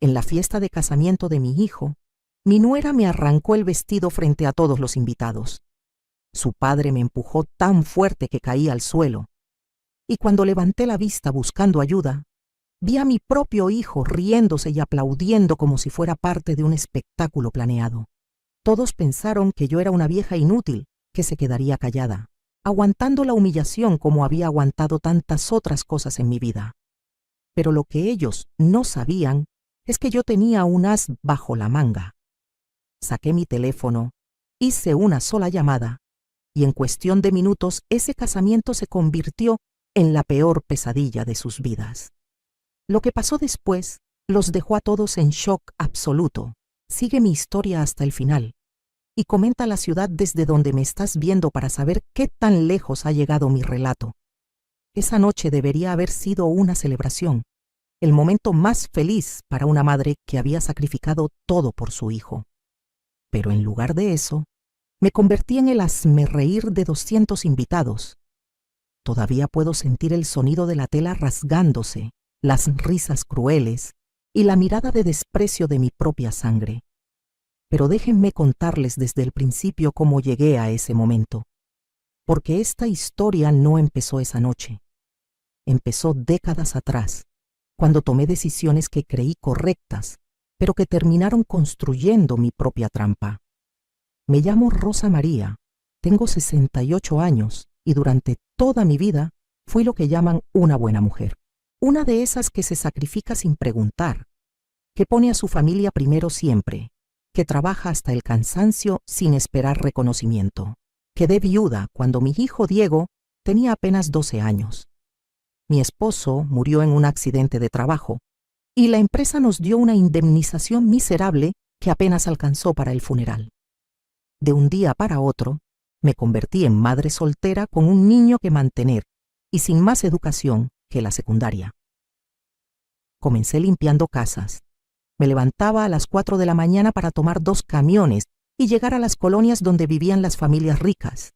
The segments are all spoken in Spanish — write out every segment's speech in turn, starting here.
En la fiesta de casamiento de mi hijo, mi nuera me arrancó el vestido frente a todos los invitados. Su padre me empujó tan fuerte que caí al suelo, y cuando levanté la vista buscando ayuda, vi a mi propio hijo riéndose y aplaudiendo como si fuera parte de un espectáculo planeado. Todos pensaron que yo era una vieja inútil que se quedaría callada, aguantando la humillación como había aguantado tantas otras cosas en mi vida. Pero lo que ellos no sabían es que yo tenía un as bajo la manga. Saqué mi teléfono, hice una sola llamada, y en cuestión de minutos ese casamiento se convirtió en la peor pesadilla de sus vidas. Lo que pasó después los dejó a todos en shock absoluto. Sigue mi historia hasta el final y comenta la ciudad desde donde me estás viendo para saber qué tan lejos ha llegado mi relato. Esa noche debería haber sido una celebración, el momento más feliz para una madre que había sacrificado todo por su hijo. Pero en lugar de eso, me convertí en el hazmerreír de 200 invitados. Todavía puedo sentir el sonido de la tela rasgándose, las risas crueles y la mirada de desprecio de mi propia sangre. Pero déjenme contarles desde el principio cómo llegué a ese momento, porque esta historia no empezó esa noche. Empezó décadas atrás, cuando tomé decisiones que creí correctas, pero que terminaron construyendo mi propia trampa. Me llamo Rosa María, tengo 68 años y durante toda mi vida fui lo que llaman una buena mujer. Una de esas que se sacrifica sin preguntar, que pone a su familia primero siempre, que trabaja hasta el cansancio sin esperar reconocimiento. Quedé viuda cuando mi hijo Diego tenía apenas 12 años. Mi esposo murió en un accidente de trabajo y la empresa nos dio una indemnización miserable que apenas alcanzó para el funeral. De un día para otro, me convertí en madre soltera con un niño que mantener y sin más educación que la secundaria. Comencé limpiando casas. Me levantaba a las 4 de la mañana para tomar 2 camiones y llegar a las colonias donde vivían las familias ricas.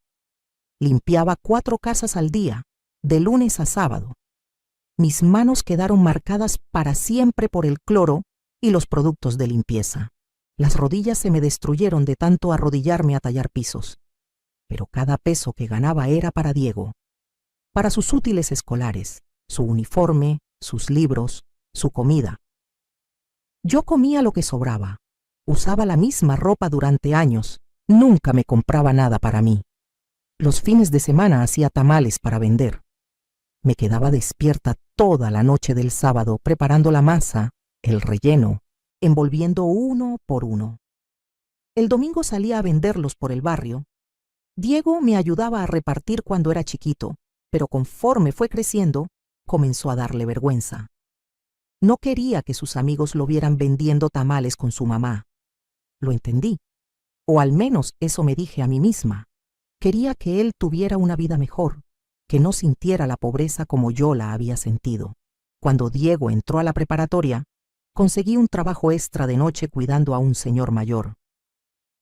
Limpiaba 4 casas al día, de lunes a sábado. Mis manos quedaron marcadas para siempre por el cloro y los productos de limpieza. Las rodillas se me destruyeron de tanto arrodillarme a tallar pisos. Pero cada peso que ganaba era para Diego, para sus útiles escolares, su uniforme, sus libros, su comida. Yo comía lo que sobraba, usaba la misma ropa durante años, nunca me compraba nada para mí. Los fines de semana hacía tamales para vender. Me quedaba despierta toda la noche del sábado preparando la masa, el relleno, envolviendo uno por uno. El domingo salía a venderlos por el barrio. Diego me ayudaba a repartir cuando era chiquito, pero conforme fue creciendo, comenzó a darle vergüenza. No quería que sus amigos lo vieran vendiendo tamales con su mamá. Lo entendí, o al menos eso me dije a mí misma. Quería que él tuviera una vida mejor, que no sintiera la pobreza como yo la había sentido. Cuando Diego entró a la preparatoria, conseguí un trabajo extra de noche cuidando a un señor mayor.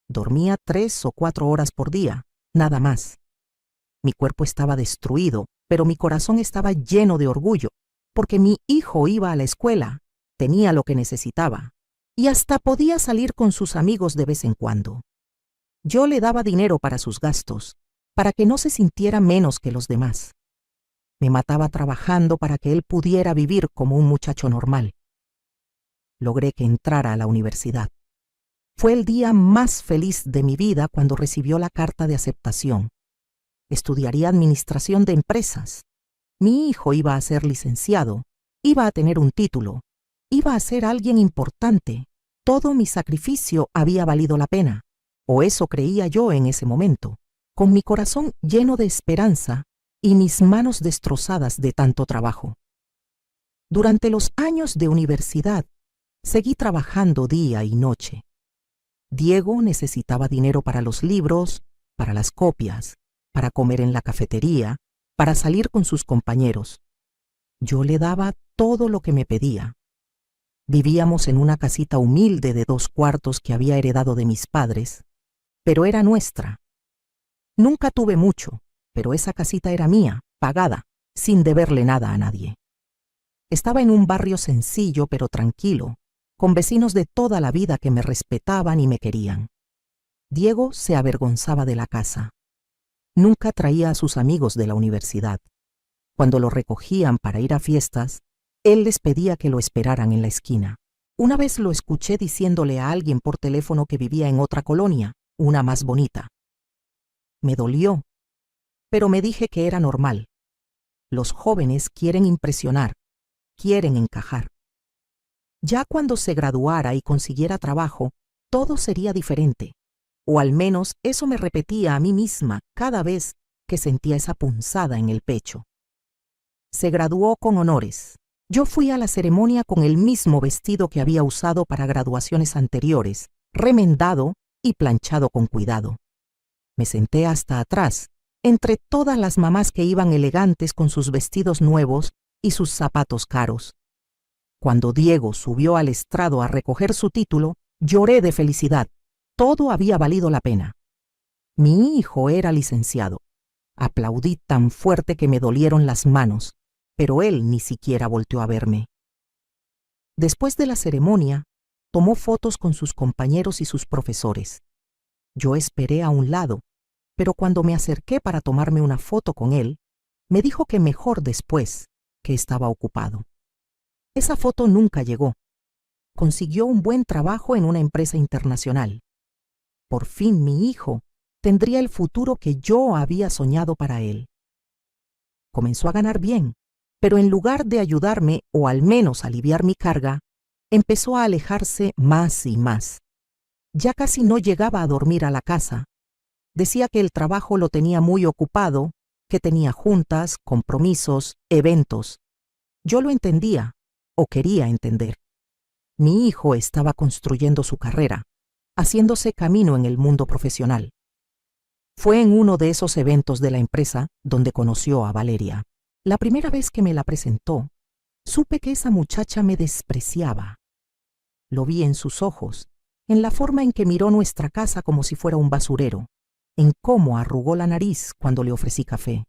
Dormía 3 o 4 horas por día, nada más. Mi cuerpo estaba destruido, pero mi corazón estaba lleno de orgullo, porque mi hijo iba a la escuela, tenía lo que necesitaba, y hasta podía salir con sus amigos de vez en cuando. Yo le daba dinero para sus gastos, para que no se sintiera menos que los demás. Me mataba trabajando para que él pudiera vivir como un muchacho normal. Logré que entrara a la universidad. Fue el día más feliz de mi vida cuando recibió la carta de aceptación. Estudiaría administración de empresas. Mi hijo iba a ser licenciado, iba a tener un título, iba a ser alguien importante. Todo mi sacrificio había valido la pena, o eso creía yo en ese momento, con mi corazón lleno de esperanza y mis manos destrozadas de tanto trabajo. Durante los años de universidad, seguí trabajando día y noche. Diego necesitaba dinero para los libros, para las copias, para comer en la cafetería, para salir con sus compañeros. Yo le daba todo lo que me pedía. Vivíamos en una casita humilde de 2 cuartos que había heredado de mis padres, pero era nuestra. Nunca tuve mucho, pero esa casita era mía, pagada, sin deberle nada a nadie. Estaba en un barrio sencillo pero tranquilo, con vecinos de toda la vida que me respetaban y me querían. Diego se avergonzaba de la casa. Nunca traía a sus amigos de la universidad. Cuando lo recogían para ir a fiestas, él les pedía que lo esperaran en la esquina. Una vez lo escuché diciéndole a alguien por teléfono que vivía en otra colonia, una más bonita. Me dolió, pero me dije que era normal. Los jóvenes quieren impresionar, quieren encajar. Ya cuando se graduara y consiguiera trabajo, todo sería diferente. O al menos eso me repetía a mí misma cada vez que sentía esa punzada en el pecho. Se graduó con honores. Yo fui a la ceremonia con el mismo vestido que había usado para graduaciones anteriores, remendado y planchado con cuidado. Me senté hasta atrás, entre todas las mamás que iban elegantes con sus vestidos nuevos y sus zapatos caros. Cuando Diego subió al estrado a recoger su título, lloré de felicidad. Todo había valido la pena. Mi hijo era licenciado. Aplaudí tan fuerte que me dolieron las manos, pero él ni siquiera volteó a verme. Después de la ceremonia, tomó fotos con sus compañeros y sus profesores. Yo esperé a un lado, pero cuando me acerqué para tomarme una foto con él, me dijo que mejor después, que estaba ocupado. Esa foto nunca llegó. Consiguió un buen trabajo en una empresa internacional. Por fin mi hijo tendría el futuro que yo había soñado para él. Comenzó a ganar bien, pero en lugar de ayudarme o al menos aliviar mi carga, empezó a alejarse más y más. Ya casi no llegaba a dormir a la casa. Decía que el trabajo lo tenía muy ocupado, que tenía juntas, compromisos, eventos. Yo lo entendía, o quería entender. Mi hijo estaba construyendo su carrera, haciéndose camino en el mundo profesional. Fue en uno de esos eventos de la empresa donde conoció a Valeria. La primera vez que me la presentó, supe que esa muchacha me despreciaba. Lo vi en sus ojos, en la forma en que miró nuestra casa como si fuera un basurero, en cómo arrugó la nariz cuando le ofrecí café.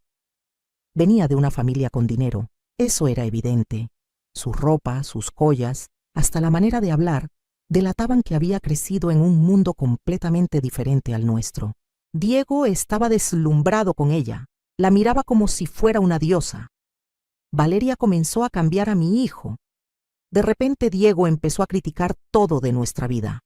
Venía de una familia con dinero, eso era evidente. Su ropa, sus joyas, hasta la manera de hablar, delataban que había crecido en un mundo completamente diferente al nuestro. Diego estaba deslumbrado con ella, la miraba como si fuera una diosa. Valeria comenzó a cambiar a mi hijo. De repente Diego empezó a criticar todo de nuestra vida.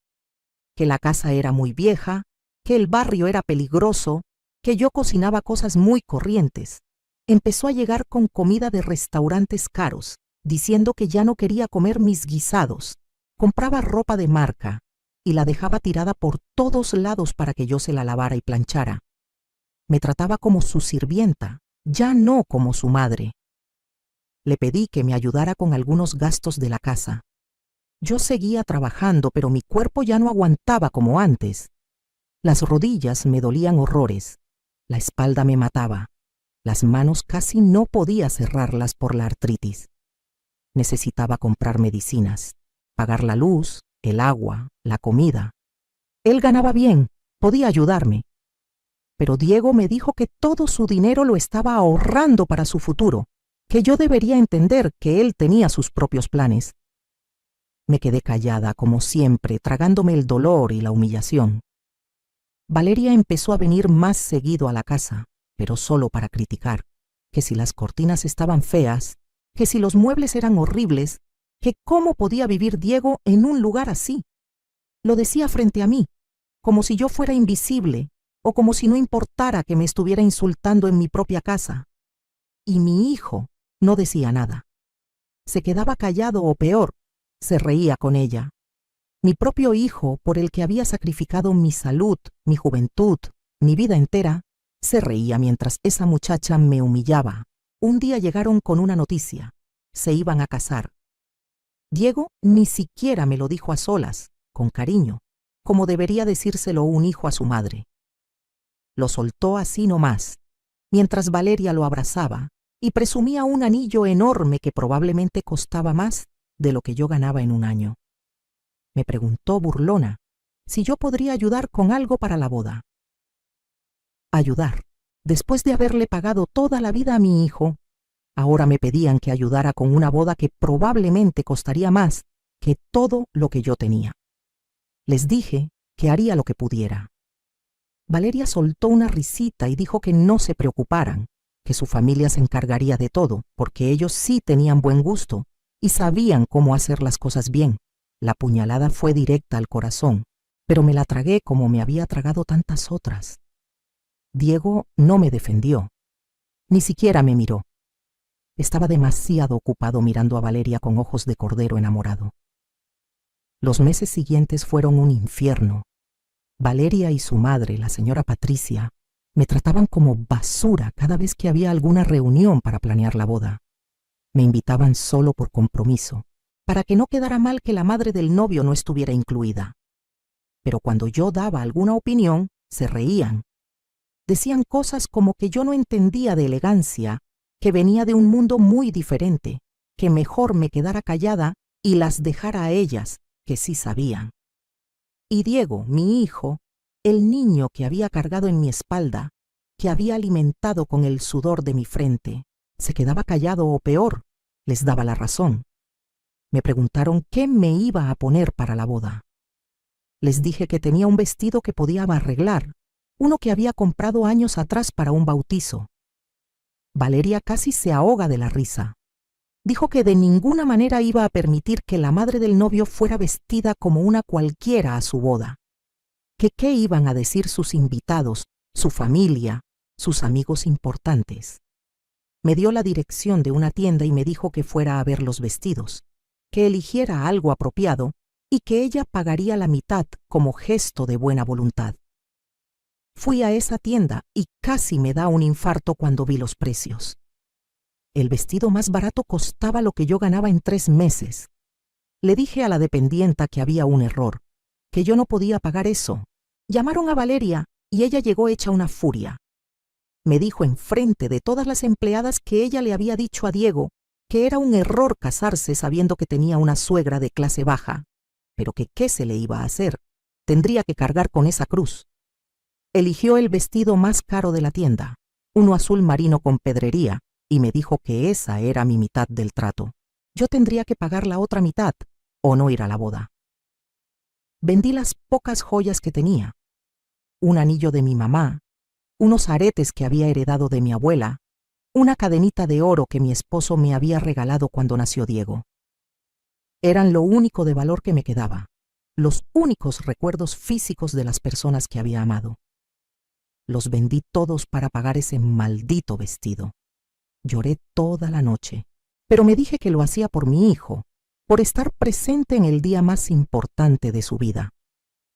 Que la casa era muy vieja, que el barrio era peligroso, que yo cocinaba cosas muy corrientes. Empezó a llegar con comida de restaurantes caros, diciendo que ya no quería comer mis guisados. Compraba ropa de marca y la dejaba tirada por todos lados para que yo se la lavara y planchara. Me trataba como su sirvienta, ya no como su madre. Le pedí que me ayudara con algunos gastos de la casa. Yo seguía trabajando, pero mi cuerpo ya no aguantaba como antes. Las rodillas me dolían horrores, la espalda me mataba, las manos casi no podía cerrarlas por la artritis. Necesitaba comprar medicinas, pagar la luz, el agua, la comida. Él ganaba bien, podía ayudarme. Pero Diego me dijo que todo su dinero lo estaba ahorrando para su futuro, que yo debería entender que él tenía sus propios planes. Me quedé callada, como siempre, tragándome el dolor y la humillación. Valeria empezó a venir más seguido a la casa, pero solo para criticar, que si las cortinas estaban feas, que si los muebles eran horribles, que cómo podía vivir Diego en un lugar así. Lo decía frente a mí, como si yo fuera invisible, o como si no importara que me estuviera insultando en mi propia casa. Y mi hijo no decía nada. Se quedaba callado o peor, se reía con ella. Mi propio hijo, por el que había sacrificado mi salud, mi juventud, mi vida entera, se reía mientras esa muchacha me humillaba. Un día llegaron con una noticia. Se iban a casar. Diego ni siquiera me lo dijo a solas, con cariño, como debería decírselo un hijo a su madre. Lo soltó así nomás, mientras Valeria lo abrazaba y presumía un anillo enorme que probablemente costaba más de lo que yo ganaba en un año. Me preguntó burlona si yo podría ayudar con algo para la boda. Ayudar. Después de haberle pagado toda la vida a mi hijo, ahora me pedían que ayudara con una boda que probablemente costaría más que todo lo que yo tenía. Les dije que haría lo que pudiera. Valeria soltó una risita y dijo que no se preocuparan, que su familia se encargaría de todo, porque ellos sí tenían buen gusto y sabían cómo hacer las cosas bien. La puñalada fue directa al corazón, pero me la tragué como me había tragado tantas otras. Diego no me defendió, ni siquiera me miró. Estaba demasiado ocupado mirando a Valeria con ojos de cordero enamorado. Los meses siguientes fueron un infierno. Valeria y su madre, la señora Patricia, me trataban como basura cada vez que había alguna reunión para planear la boda. Me invitaban solo por compromiso, para que no quedara mal que la madre del novio no estuviera incluida. Pero cuando yo daba alguna opinión, se reían. Decían cosas como que yo no entendía de elegancia, que venía de un mundo muy diferente, que mejor me quedara callada y las dejara a ellas, que sí sabían. Y Diego, mi hijo, el niño que había cargado en mi espalda, que había alimentado con el sudor de mi frente, se quedaba callado o peor, les daba la razón. Me preguntaron qué me iba a poner para la boda. Les dije que tenía un vestido que podía arreglar, uno que había comprado años atrás para un bautizo. Valeria casi se ahoga de la risa. Dijo que de ninguna manera iba a permitir que la madre del novio fuera vestida como una cualquiera a su boda. Que qué iban a decir sus invitados, su familia, sus amigos importantes. Me dio la dirección de una tienda y me dijo que fuera a ver los vestidos, que eligiera algo apropiado y que ella pagaría la mitad como gesto de buena voluntad. Fui a esa tienda y casi me da un infarto cuando vi los precios. El vestido más barato costaba lo que yo ganaba en 3 meses. Le dije a la dependienta que había un error, que yo no podía pagar eso. Llamaron a Valeria y ella llegó hecha una furia. Me dijo enfrente de todas las empleadas que ella le había dicho a Diego que era un error casarse sabiendo que tenía una suegra de clase baja, pero que qué se le iba a hacer, tendría que cargar con esa cruz. Eligió el vestido más caro de la tienda, uno azul marino con pedrería, y me dijo que esa era mi mitad del trato. Yo tendría que pagar la otra mitad o no ir a la boda. Vendí las pocas joyas que tenía, un anillo de mi mamá, unos aretes que había heredado de mi abuela, una cadenita de oro que mi esposo me había regalado cuando nació Diego. Eran lo único de valor que me quedaba, los únicos recuerdos físicos de las personas que había amado. Los vendí todos para pagar ese maldito vestido. Lloré toda la noche, pero me dije que lo hacía por mi hijo, por estar presente en el día más importante de su vida.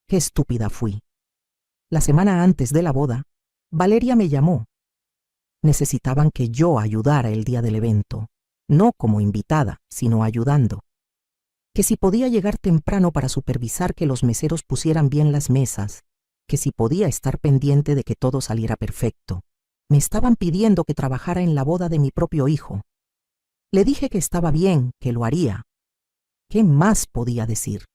Qué estúpida fui. La semana antes de la boda, Valeria me llamó. Necesitaban que yo ayudara el día del evento, no como invitada, sino ayudando. Que si podía llegar temprano para supervisar que los meseros pusieran bien las mesas, que si podía estar pendiente de que todo saliera perfecto. Me estaban pidiendo que trabajara en la boda de mi propio hijo. Le dije que estaba bien, que lo haría. ¿Qué más podía decir?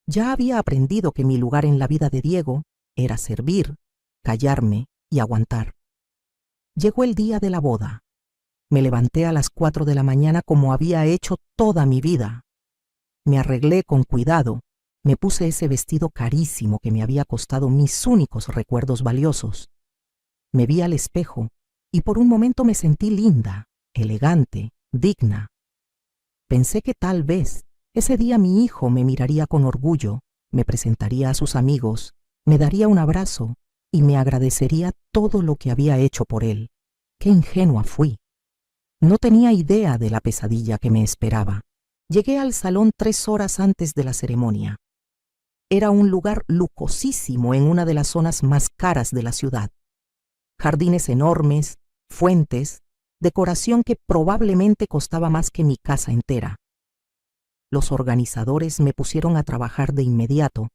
Ya había aprendido que mi lugar en la vida de Diego era servir, callarme y aguantar. Llegó el día de la boda. Me levanté a las 4 de la mañana como había hecho toda mi vida. Me arreglé con cuidado. Me puse ese vestido carísimo que me había costado mis únicos recuerdos valiosos. Me vi al espejo y por un momento me sentí linda, elegante, digna. Pensé que tal vez ese día mi hijo me miraría con orgullo, me presentaría a sus amigos, me daría un abrazo y me agradecería todo lo que había hecho por él. Qué ingenua fui. No tenía idea de la pesadilla que me esperaba. Llegué al salón 3 horas antes de la ceremonia. Era un lugar lujosísimo en una de las zonas más caras de la ciudad. Jardines enormes, fuentes, decoración que probablemente costaba más que mi casa entera. Los organizadores me pusieron a trabajar de inmediato,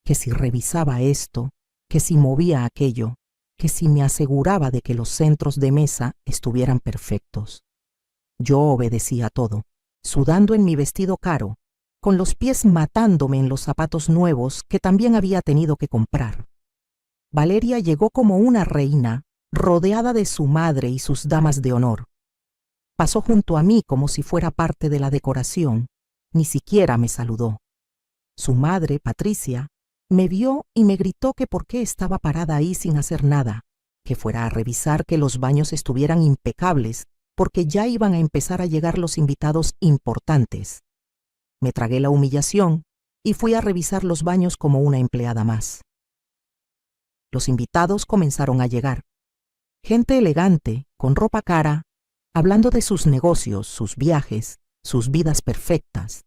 que si revisaba esto, que si movía aquello, que si me aseguraba de que los centros de mesa estuvieran perfectos. Yo obedecía todo, sudando en mi vestido caro, con los pies matándome en los zapatos nuevos que también había tenido que comprar. Valeria llegó como una reina, rodeada de su madre y sus damas de honor. Pasó junto a mí como si fuera parte de la decoración, Ni siquiera me saludó. Su madre, Patricia, me vio y me gritó que por qué estaba parada ahí sin hacer nada, que fuera a revisar que los baños estuvieran impecables, porque ya iban a empezar a llegar los invitados importantes. Me tragué la humillación y fui a revisar los baños como una empleada más. Los invitados comenzaron a llegar. Gente elegante, con ropa cara, hablando de sus negocios, sus viajes, sus vidas perfectas.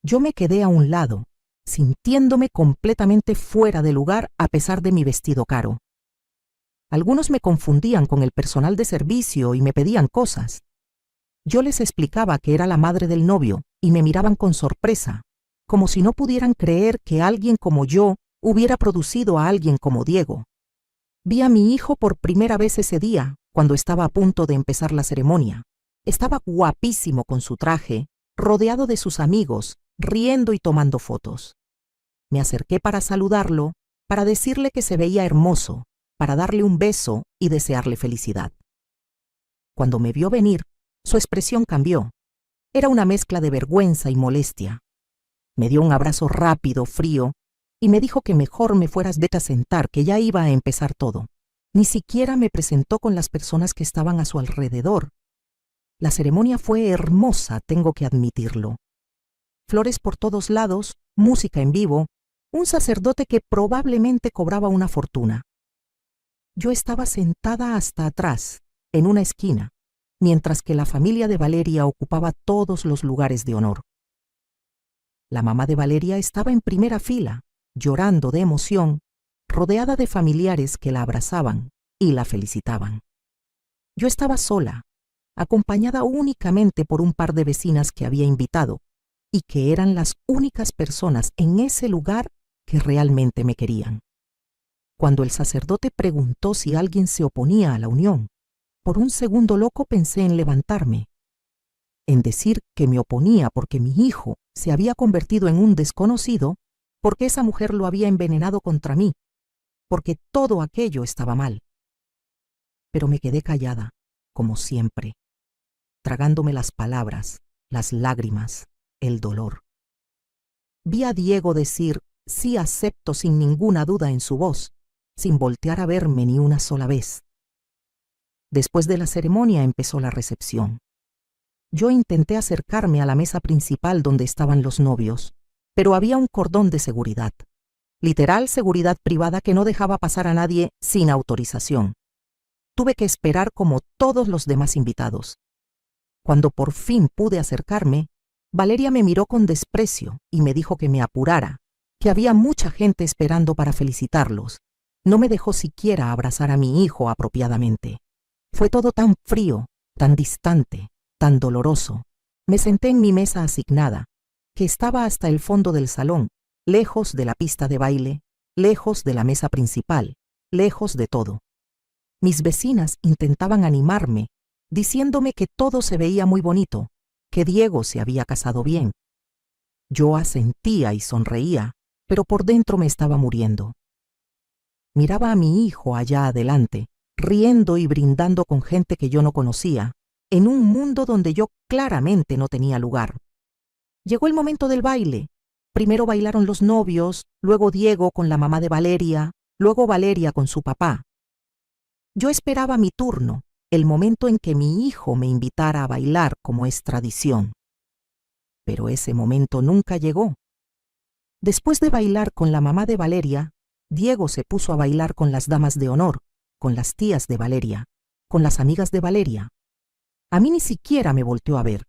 Yo me quedé a un lado, sintiéndome completamente fuera de lugar a pesar de mi vestido caro. Algunos me confundían con el personal de servicio y me pedían cosas. Yo les explicaba que era la madre del novio y me miraban con sorpresa, como si no pudieran creer que alguien como yo hubiera producido a alguien como Diego. Vi a mi hijo por primera vez ese día, cuando estaba a punto de empezar la ceremonia. Estaba guapísimo con su traje, rodeado de sus amigos, riendo y tomando fotos. Me acerqué para saludarlo, para decirle que se veía hermoso, para darle un beso y desearle felicidad. Cuando me vio venir, su expresión cambió. Era una mezcla de vergüenza y molestia. Me dio un abrazo rápido, frío, y me dijo que mejor me fueras a sentar, que ya iba a empezar todo. Ni siquiera me presentó con las personas que estaban a su alrededor. La ceremonia fue hermosa, tengo que admitirlo. Flores por todos lados, música en vivo, un sacerdote que probablemente cobraba una fortuna. Yo estaba sentada hasta atrás, en una esquina, mientras que la familia de Valeria ocupaba todos los lugares de honor. La mamá de Valeria estaba en primera fila, llorando de emoción, rodeada de familiares que la abrazaban y la felicitaban. Yo estaba sola, acompañada únicamente por un par de vecinas que había invitado y que eran las únicas personas en ese lugar que realmente me querían. Cuando el sacerdote preguntó si alguien se oponía a la unión, por un segundo loco pensé en levantarme, en decir que me oponía porque mi hijo se había convertido en un desconocido, porque esa mujer lo había envenenado contra mí, porque todo aquello estaba mal. Pero me quedé callada, como siempre, tragándome las palabras, las lágrimas, el dolor. Vi a Diego decir sí acepto sin ninguna duda en su voz, sin voltear a verme ni una sola vez. Después de la ceremonia empezó la recepción. Yo intenté acercarme a la mesa principal donde estaban los novios, pero había un cordón de seguridad, literal seguridad privada que no dejaba pasar a nadie sin autorización. Tuve que esperar como todos los demás invitados. Cuando por fin pude acercarme, Valeria me miró con desprecio y me dijo que me apurara, que había mucha gente esperando para felicitarlos. No me dejó siquiera abrazar a mi hijo apropiadamente. Fue todo tan frío, tan distante, tan doloroso. Me senté en mi mesa asignada, que estaba hasta el fondo del salón, lejos de la pista de baile, lejos de la mesa principal, lejos de todo. Mis vecinas intentaban animarme, diciéndome que todo se veía muy bonito, que Diego se había casado bien. Yo asentía y sonreía, pero por dentro me estaba muriendo. Miraba a mi hijo allá adelante, riendo y brindando con gente que yo no conocía, en un mundo donde yo claramente no tenía lugar. Llegó el momento del baile. Primero bailaron los novios, luego Diego con la mamá de Valeria, luego Valeria con su papá. Yo esperaba mi turno, el momento en que mi hijo me invitara a bailar como es tradición. Pero ese momento nunca llegó. Después de bailar con la mamá de Valeria, Diego se puso a bailar con las damas de honor, con las tías de Valeria, con las amigas de Valeria. A mí ni siquiera me volteó a ver.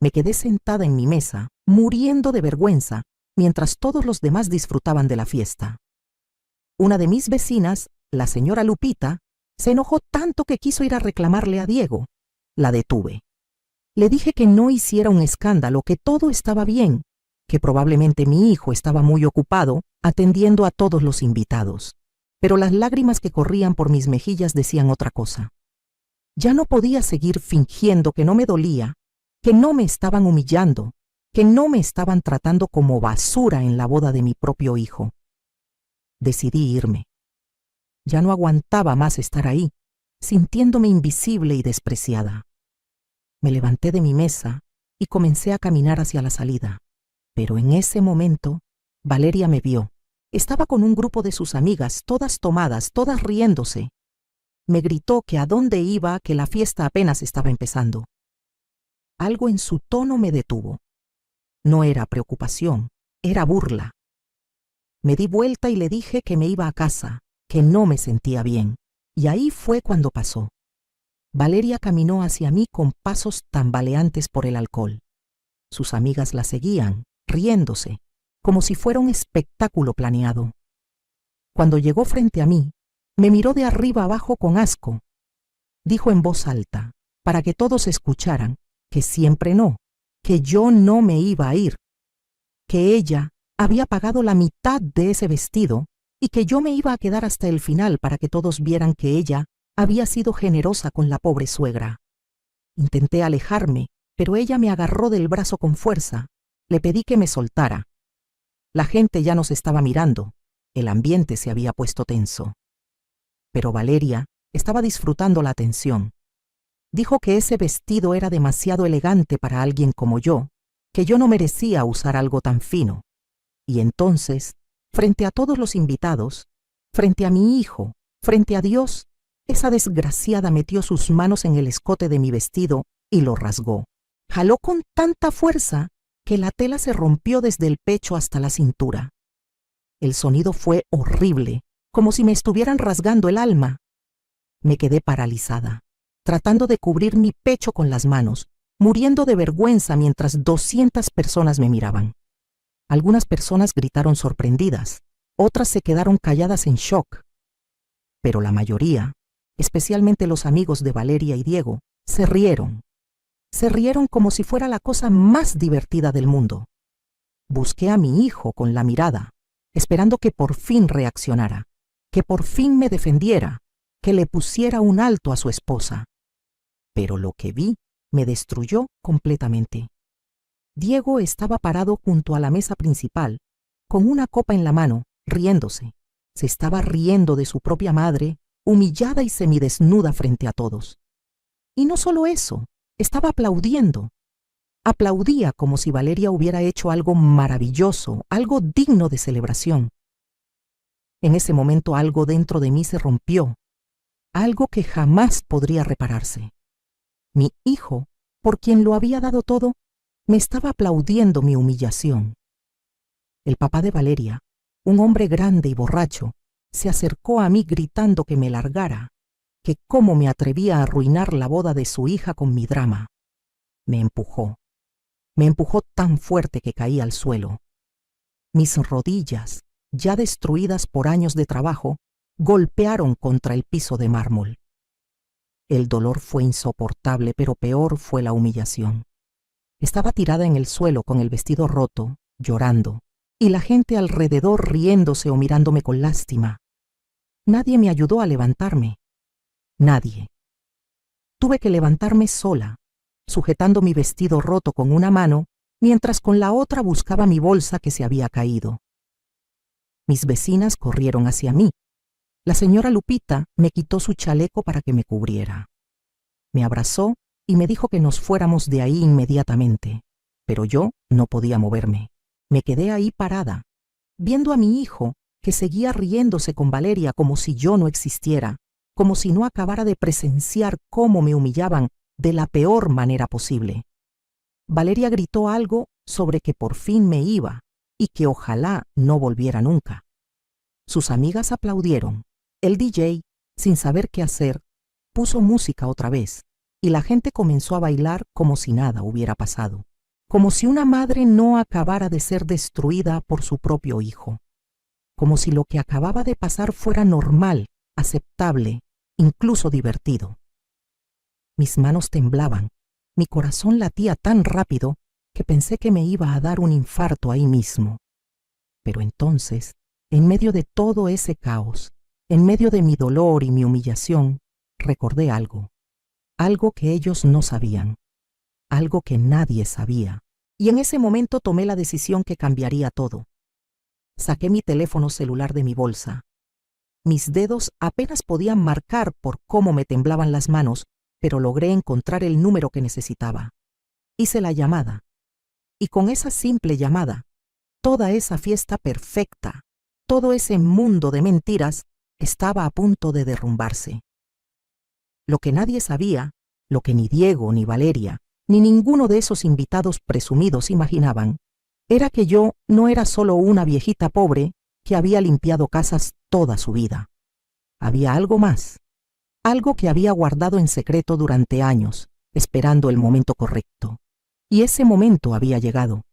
Me quedé sentada en mi mesa, muriendo de vergüenza, mientras todos los demás disfrutaban de la fiesta. Una de mis vecinas, la señora Lupita, se enojó tanto que quiso ir a reclamarle a Diego. La detuve. Le dije que no hiciera un escándalo, que todo estaba bien, que probablemente mi hijo estaba muy ocupado atendiendo a todos los invitados. Pero las lágrimas que corrían por mis mejillas decían otra cosa. Ya no podía seguir fingiendo que no me dolía, que no me estaban humillando, que no me estaban tratando como basura en la boda de mi propio hijo. Decidí irme. Ya no aguantaba más estar ahí, sintiéndome invisible y despreciada. Me levanté de mi mesa y comencé a caminar hacia la salida. Pero en ese momento, Valeria me vio. Estaba con un grupo de sus amigas, todas tomadas, todas riéndose. Me gritó que a dónde iba, que la fiesta apenas estaba empezando. Algo en su tono me detuvo. No era preocupación, era burla. Me di vuelta y le dije que me iba a casa, que no me sentía bien. Y ahí fue cuando pasó. Valeria caminó hacia mí con pasos tambaleantes por el alcohol. Sus amigas la seguían, riéndose, como si fuera un espectáculo planeado. Cuando llegó frente a mí, me miró de arriba abajo con asco. Dijo en voz alta, para que todos escucharan, que siempre no, que yo no me iba a ir, que ella había pagado la mitad de ese vestido y que yo me iba a quedar hasta el final para que todos vieran que ella había sido generosa con la pobre suegra. Intenté alejarme, pero ella me agarró del brazo con fuerza. Le pedí que me soltara. La gente ya nos estaba mirando. El ambiente se había puesto tenso. Pero Valeria estaba disfrutando la atención. Dijo que ese vestido era demasiado elegante para alguien como yo, que yo no merecía usar algo tan fino. Y entonces, frente a todos los invitados, frente a mi hijo, frente a Dios, esa desgraciada metió sus manos en el escote de mi vestido y lo rasgó. Jaló con tanta fuerza que la tela se rompió desde el pecho hasta la cintura. El sonido fue horrible, como si me estuvieran rasgando el alma. Me quedé paralizada, tratando de cubrir mi pecho con las manos, muriendo de vergüenza mientras 200 personas me miraban. Algunas personas gritaron sorprendidas, otras se quedaron calladas en shock. Pero la mayoría, especialmente los amigos de Valeria y Diego, se rieron. Se rieron como si fuera la cosa más divertida del mundo. Busqué a mi hijo con la mirada, esperando que por fin reaccionara, que por fin me defendiera, que le pusiera un alto a su esposa. Pero lo que vi me destruyó completamente. Diego estaba parado junto a la mesa principal, con una copa en la mano, riéndose. Se estaba riendo de su propia madre, humillada y semidesnuda frente a todos. Y no solo eso, estaba aplaudiendo. Aplaudía como si Valeria hubiera hecho algo maravilloso, algo digno de celebración. En ese momento algo dentro de mí se rompió, algo que jamás podría repararse. Mi hijo, por quien lo había dado todo, me estaba aplaudiendo mi humillación. El papá de Valeria, un hombre grande y borracho, se acercó a mí gritando que me largara, que cómo me atrevía a arruinar la boda de su hija con mi drama. Me empujó tan fuerte que caí al suelo. Mis rodillas, ya destruidas por años de trabajo, golpearon contra el piso de mármol. El dolor fue insoportable, pero peor fue la humillación. Estaba tirada en el suelo con el vestido roto, llorando, y la gente alrededor riéndose o mirándome con lástima. Nadie me ayudó a levantarme. Nadie. Tuve que levantarme sola, sujetando mi vestido roto con una mano, mientras con la otra buscaba mi bolsa que se había caído. Mis vecinas corrieron hacia mí. La señora Lupita me quitó su chaleco para que me cubriera. Me abrazó y me dijo que nos fuéramos de ahí inmediatamente, pero yo no podía moverme. Me quedé ahí parada, viendo a mi hijo, que seguía riéndose con Valeria como si yo no existiera, como si no acabara de presenciar cómo me humillaban de la peor manera posible. Valeria gritó algo sobre que por fin me iba y que ojalá no volviera nunca. Sus amigas aplaudieron. El DJ, sin saber qué hacer, puso música otra vez y la gente comenzó a bailar como si nada hubiera pasado, como si una madre no acabara de ser destruida por su propio hijo, como si lo que acababa de pasar fuera normal, aceptable, incluso divertido. Mis manos temblaban, mi corazón latía tan rápido que pensé que me iba a dar un infarto ahí mismo. Pero entonces, en medio de todo ese caos, en medio de mi dolor y mi humillación, recordé algo que ellos no sabían, algo que nadie sabía, y en ese momento tomé la decisión que cambiaría todo. Saqué mi teléfono celular de mi bolsa. Mis dedos apenas podían marcar por cómo me temblaban las manos, pero logré encontrar el número que necesitaba. Hice la llamada, y con esa simple llamada, toda esa fiesta perfecta, todo ese mundo de mentiras, estaba a punto de derrumbarse. Lo que nadie sabía, lo que ni Diego, ni Valeria, ni ninguno de esos invitados presumidos imaginaban, era que yo no era solo una viejita pobre que había limpiado casas toda su vida. Había algo más, algo que había guardado en secreto durante años, esperando el momento correcto. Y ese momento había llegado.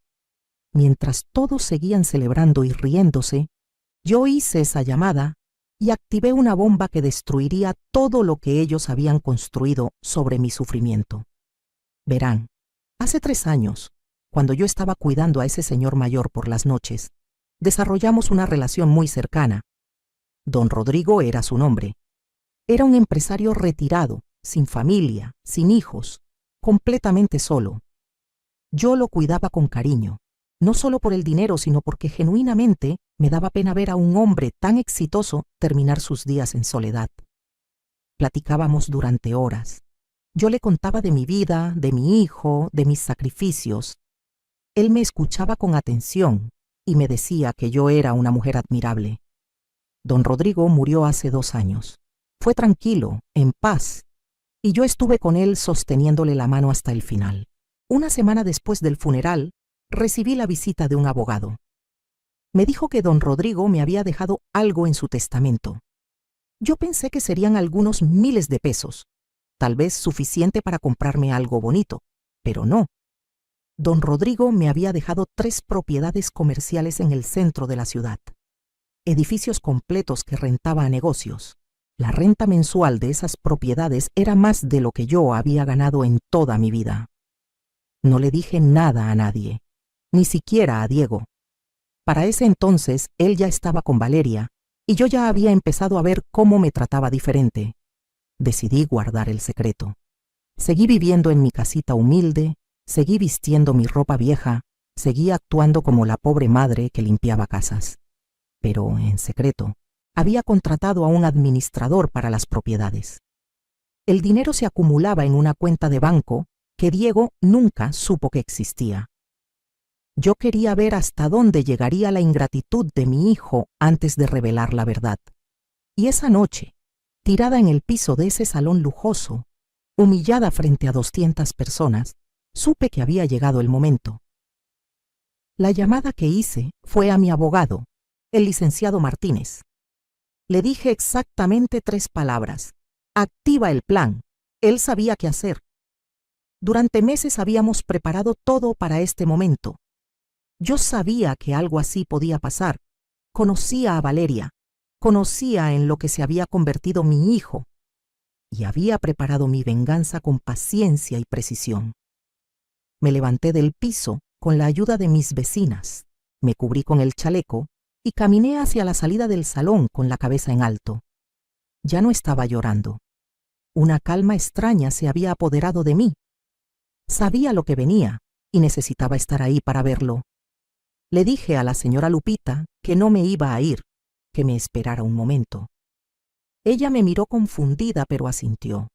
Mientras todos seguían celebrando y riéndose, yo hice esa llamada y activé una bomba que destruiría todo lo que ellos habían construido sobre mi sufrimiento. Verán, hace 3 años, cuando yo estaba cuidando a ese señor mayor por las noches, desarrollamos una relación muy cercana. Don Rodrigo era su nombre. Era un empresario retirado, sin familia, sin hijos, completamente solo. Yo lo cuidaba con cariño, no solo por el dinero, sino porque genuinamente me daba pena ver a un hombre tan exitoso terminar sus días en soledad. Platicábamos durante horas. Yo le contaba de mi vida, de mi hijo, de mis sacrificios. Él me escuchaba con atención y me decía que yo era una mujer admirable. Don Rodrigo murió hace 2 años. Fue tranquilo, en paz, y yo estuve con él sosteniéndole la mano hasta el final. Una semana después del funeral, recibí la visita de un abogado. Me dijo que don Rodrigo me había dejado algo en su testamento. Yo pensé que serían algunos miles de pesos, tal vez suficiente para comprarme algo bonito, pero no. Don Rodrigo me había dejado 3 propiedades comerciales en el centro de la ciudad, edificios completos que rentaba a negocios. La renta mensual de esas propiedades era más de lo que yo había ganado en toda mi vida. No le dije nada a nadie, ni siquiera a Diego. Para ese entonces él ya estaba con Valeria y yo ya había empezado a ver cómo me trataba diferente. Decidí guardar el secreto. Seguí viviendo en mi casita humilde, seguí vistiendo mi ropa vieja, seguí actuando como la pobre madre que limpiaba casas. Pero, en secreto, había contratado a un administrador para las propiedades. El dinero se acumulaba en una cuenta de banco que Diego nunca supo que existía. Yo quería ver hasta dónde llegaría la ingratitud de mi hijo antes de revelar la verdad. Y esa noche, tirada en el piso de ese salón lujoso, humillada frente a 200 personas, supe que había llegado el momento. La llamada que hice fue a mi abogado, el licenciado Martínez. Le dije exactamente 3 palabras. Activa el plan. Él sabía qué hacer. Durante meses habíamos preparado todo para este momento. Yo sabía que algo así podía pasar. Conocía a Valeria. Conocía en lo que se había convertido mi hijo. Y había preparado mi venganza con paciencia y precisión. Me levanté del piso con la ayuda de mis vecinas. Me cubrí con el chaleco y caminé hacia la salida del salón con la cabeza en alto. Ya no estaba llorando. Una calma extraña se había apoderado de mí. Sabía lo que venía y necesitaba estar ahí para verlo. Le dije a la señora Lupita que no me iba a ir, que me esperara un momento. Ella me miró confundida, pero asintió.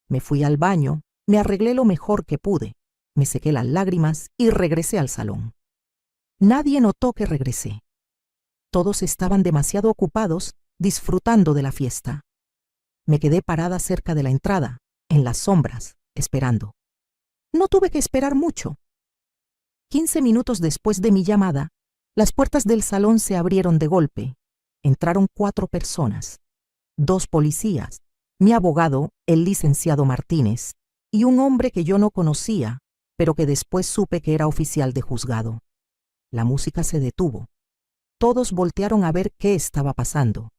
Me fui al baño, me arreglé lo mejor que pude, me sequé las lágrimas y regresé al salón. Nadie notó que regresé. Todos estaban demasiado ocupados disfrutando de la fiesta. Me quedé parada cerca de la entrada, en las sombras, esperando. No tuve que esperar mucho. 15 minutos después de mi llamada, las puertas del salón se abrieron de golpe. Entraron 4 personas, 2 policías, mi abogado, el licenciado Martínez, y un hombre que yo no conocía, pero que después supe que era oficial de juzgado. La música se detuvo. Todos voltearon a ver qué estaba pasando.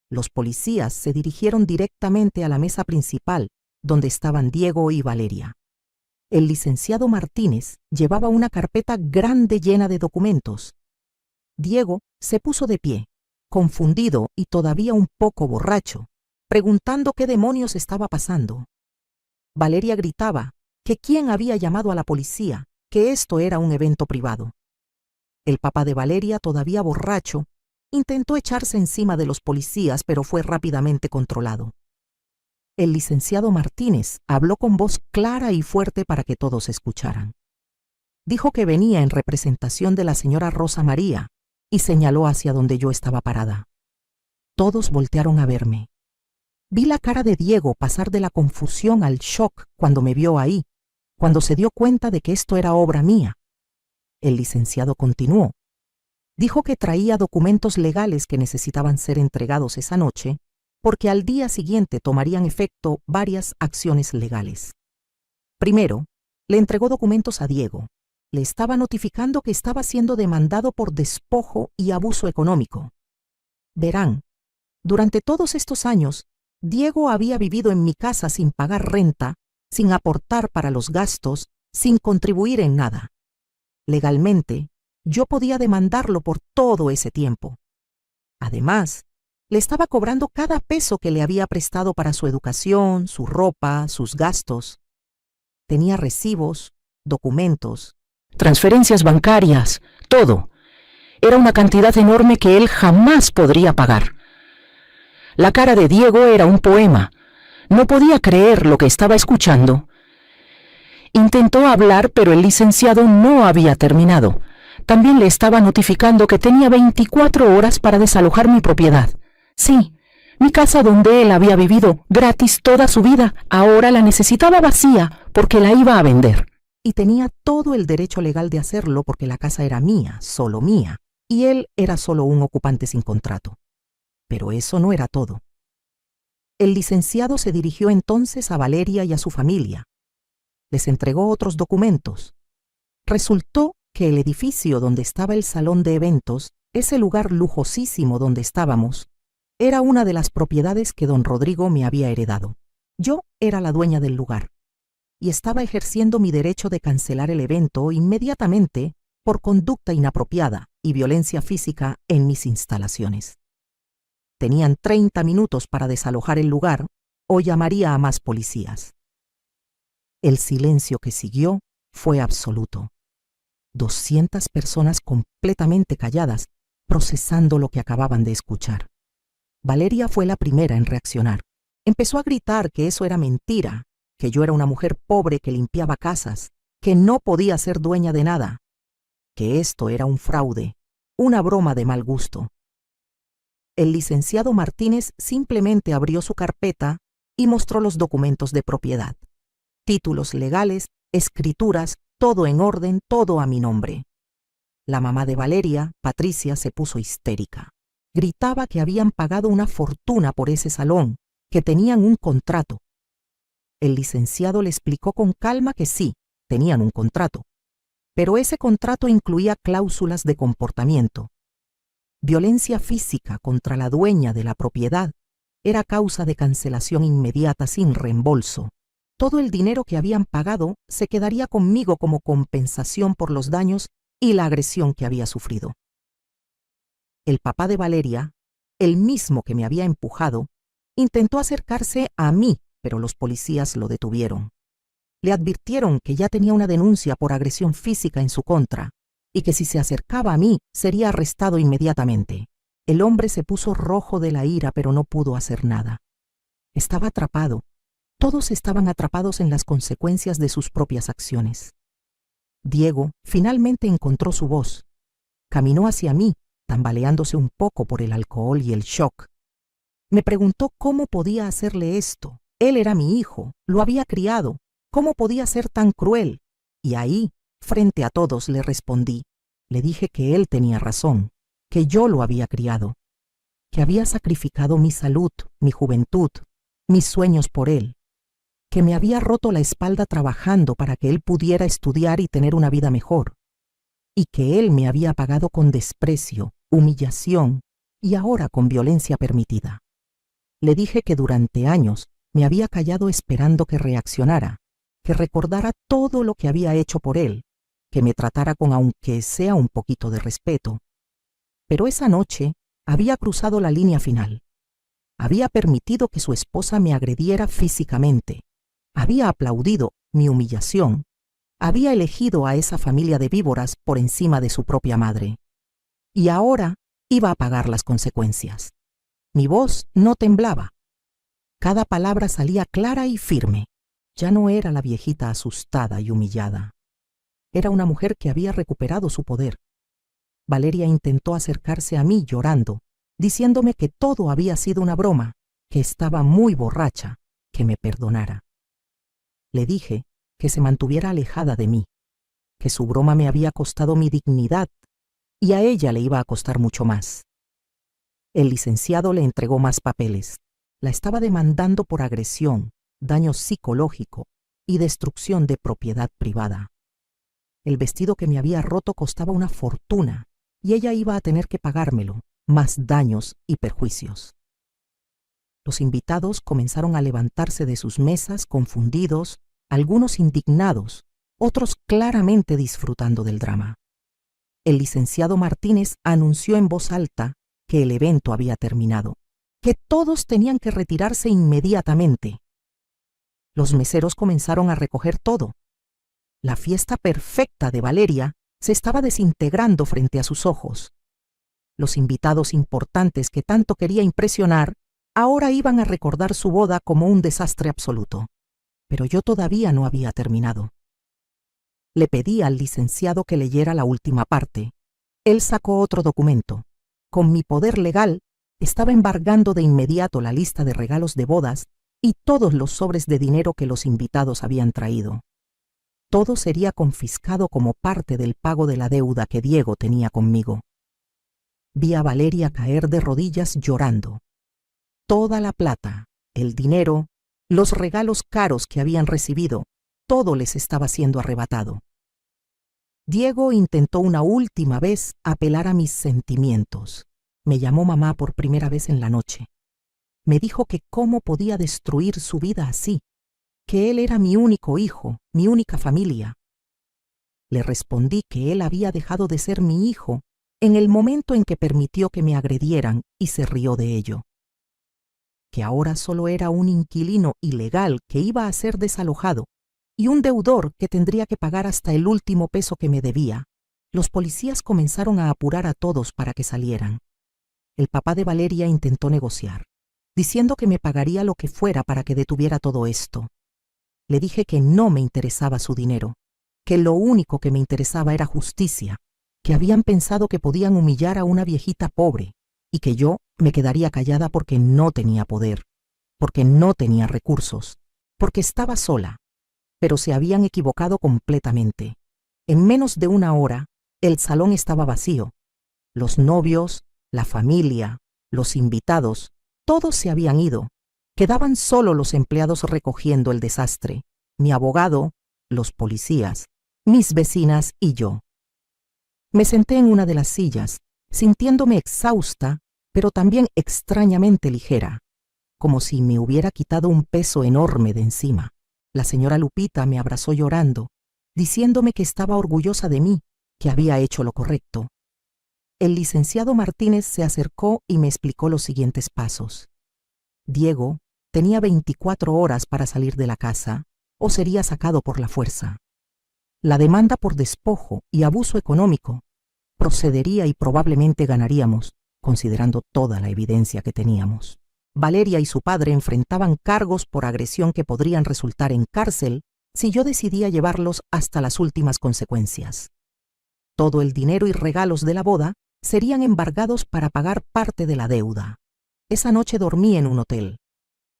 Los policías se dirigieron directamente a la mesa principal, donde estaban Diego y Valeria. El licenciado Martínez llevaba una carpeta grande llena de documentos. Diego se puso de pie, confundido y todavía un poco borracho, preguntando qué demonios estaba pasando. Valeria gritaba que quién había llamado a la policía, que esto era un evento privado. El papá de Valeria, todavía borracho, intentó echarse encima de los policías, pero fue rápidamente controlado. El licenciado Martínez habló con voz clara y fuerte para que todos escucharan. Dijo que venía en representación de la señora Rosa María y señaló hacia donde yo estaba parada. Todos voltearon a verme. Vi la cara de Diego pasar de la confusión al shock cuando me vio ahí, cuando se dio cuenta de que esto era obra mía. El licenciado continuó. Dijo que traía documentos legales que necesitaban ser entregados esa noche, porque al día siguiente tomarían efecto varias acciones legales. Primero, le entregó documentos a Diego. Le estaba notificando que estaba siendo demandado por despojo y abuso económico. Verán, durante todos estos años, Diego había vivido en mi casa sin pagar renta, sin aportar para los gastos, sin contribuir en nada. Legalmente, yo podía demandarlo por todo ese tiempo. Además, le estaba cobrando cada peso que le había prestado para su educación, su ropa, sus gastos. Tenía recibos, documentos, transferencias bancarias, todo. Era una cantidad enorme que él jamás podría pagar. La cara de Diego era un poema. No podía creer lo que estaba escuchando. Intentó hablar, pero el licenciado no había terminado. También le estaba notificando que tenía 24 horas para desalojar mi propiedad. Sí, mi casa donde él había vivido gratis toda su vida, ahora la necesitaba vacía porque la iba a vender. Y tenía todo el derecho legal de hacerlo porque la casa era mía, solo mía, y él era solo un ocupante sin contrato. Pero eso no era todo. El licenciado se dirigió entonces a Valeria y a su familia. Les entregó otros documentos. Resultó que el edificio donde estaba el salón de eventos, ese lugar lujosísimo donde estábamos, era una de las propiedades que don Rodrigo me había heredado. Yo era la dueña del lugar y estaba ejerciendo mi derecho de cancelar el evento inmediatamente por conducta inapropiada y violencia física en mis instalaciones. Tenían 30 minutos para desalojar el lugar o llamaría a más policías. El silencio que siguió fue absoluto. 200 personas completamente calladas, procesando lo que acababan de escuchar. Valeria fue la primera en reaccionar. Empezó a gritar que eso era mentira, que yo era una mujer pobre que limpiaba casas, que no podía ser dueña de nada, que esto era un fraude, una broma de mal gusto. El licenciado Martínez simplemente abrió su carpeta y mostró los documentos de propiedad. Títulos legales, escrituras, todo en orden, todo a mi nombre. La mamá de Valeria, Patricia, se puso histérica. Gritaba que habían pagado una fortuna por ese salón, que tenían un contrato. El licenciado le explicó con calma que sí, tenían un contrato, pero ese contrato incluía cláusulas de comportamiento. Violencia física contra la dueña de la propiedad era causa de cancelación inmediata sin reembolso. Todo el dinero que habían pagado se quedaría conmigo como compensación por los daños y la agresión que había sufrido. El papá de Valeria, el mismo que me había empujado, intentó acercarse a mí, pero los policías lo detuvieron. Le advirtieron que ya tenía una denuncia por agresión física en su contra y que si se acercaba a mí sería arrestado inmediatamente. El hombre se puso rojo de la ira, pero no pudo hacer nada. Estaba atrapado. Todos estaban atrapados en las consecuencias de sus propias acciones. Diego finalmente encontró su voz. Caminó hacia mí, tambaleándose un poco por el alcohol y el shock. Me preguntó cómo podía hacerle esto. Él era mi hijo, lo había criado. ¿Cómo podía ser tan cruel? Y ahí, frente a todos, le respondí. Le dije que él tenía razón, que yo lo había criado, que había sacrificado mi salud, mi juventud, mis sueños por él, que me había roto la espalda trabajando para que él pudiera estudiar y tener una vida mejor, y que él me había pagado con desprecio, humillación y ahora con violencia permitida. Le dije que durante años me había callado esperando que reaccionara, que recordara todo lo que había hecho por él, que me tratara con aunque sea un poquito de respeto. Pero esa noche había cruzado la línea final. Había permitido que su esposa me agrediera físicamente. Había aplaudido mi humillación. Había elegido a esa familia de víboras por encima de su propia madre. Y ahora iba a pagar las consecuencias. Mi voz no temblaba. Cada palabra salía clara y firme. Ya no era la viejita asustada y humillada. Era una mujer que había recuperado su poder. Valeria intentó acercarse a mí llorando, diciéndome que todo había sido una broma, que estaba muy borracha, que me perdonara. Le dije que se mantuviera alejada de mí, que su broma me había costado mi dignidad y a ella le iba a costar mucho más. El licenciado le entregó más papeles. La estaba demandando por agresión, daño psicológico y destrucción de propiedad privada. El vestido que me había roto costaba una fortuna y ella iba a tener que pagármelo, más daños y perjuicios. Los invitados comenzaron a levantarse de sus mesas confundidos, algunos indignados, otros claramente disfrutando del drama. El licenciado Martínez anunció en voz alta que el evento había terminado, que todos tenían que retirarse inmediatamente. Los meseros comenzaron a recoger todo. La fiesta perfecta de Valeria se estaba desintegrando frente a sus ojos. Los invitados importantes que tanto quería impresionar ahora iban a recordar su boda como un desastre absoluto. Pero yo todavía no había terminado. Le pedí al licenciado que leyera la última parte. Él sacó otro documento. Con mi poder legal, estaba embargando de inmediato la lista de regalos de bodas y todos los sobres de dinero que los invitados habían traído. Todo sería confiscado como parte del pago de la deuda que Diego tenía conmigo. Vi a Valeria caer de rodillas llorando. Toda la plata, el dinero, los regalos caros que habían recibido, todo les estaba siendo arrebatado. Diego intentó una última vez apelar a mis sentimientos. Me llamó mamá por primera vez en la noche. Me dijo que cómo podía destruir su vida así, que él era mi único hijo, mi única familia. Le respondí que él había dejado de ser mi hijo en el momento en que permitió que me agredieran y se rió de ello. Que ahora solo era un inquilino ilegal que iba a ser desalojado y un deudor que tendría que pagar hasta el último peso que me debía. Los policías comenzaron a apurar a todos para que salieran. El papá de Valeria intentó negociar, diciendo que me pagaría lo que fuera para que detuviera todo esto. Le dije que no me interesaba su dinero, que lo único que me interesaba era justicia, que habían pensado que podían humillar a una viejita pobre y que yo me quedaría callada porque no tenía poder, porque no tenía recursos, porque estaba sola. Pero se habían equivocado completamente. En menos de una hora, el salón estaba vacío. Los novios, la familia, los invitados, todos se habían ido. Quedaban solo los empleados recogiendo el desastre, mi abogado, los policías, mis vecinas y yo. Me senté en una de las sillas, sintiéndome exhausta, pero también extrañamente ligera, como si me hubiera quitado un peso enorme de encima. La señora Lupita me abrazó llorando, diciéndome que estaba orgullosa de mí, que había hecho lo correcto. El licenciado Martínez se acercó y me explicó los siguientes pasos. Diego tenía 24 horas para salir de la casa o sería sacado por la fuerza. La demanda por despojo y abuso económico procedería y probablemente ganaríamos, considerando toda la evidencia que teníamos. Valeria y su padre enfrentaban cargos por agresión que podrían resultar en cárcel si yo decidía llevarlos hasta las últimas consecuencias. Todo el dinero y regalos de la boda serían embargados para pagar parte de la deuda. Esa noche dormí en un hotel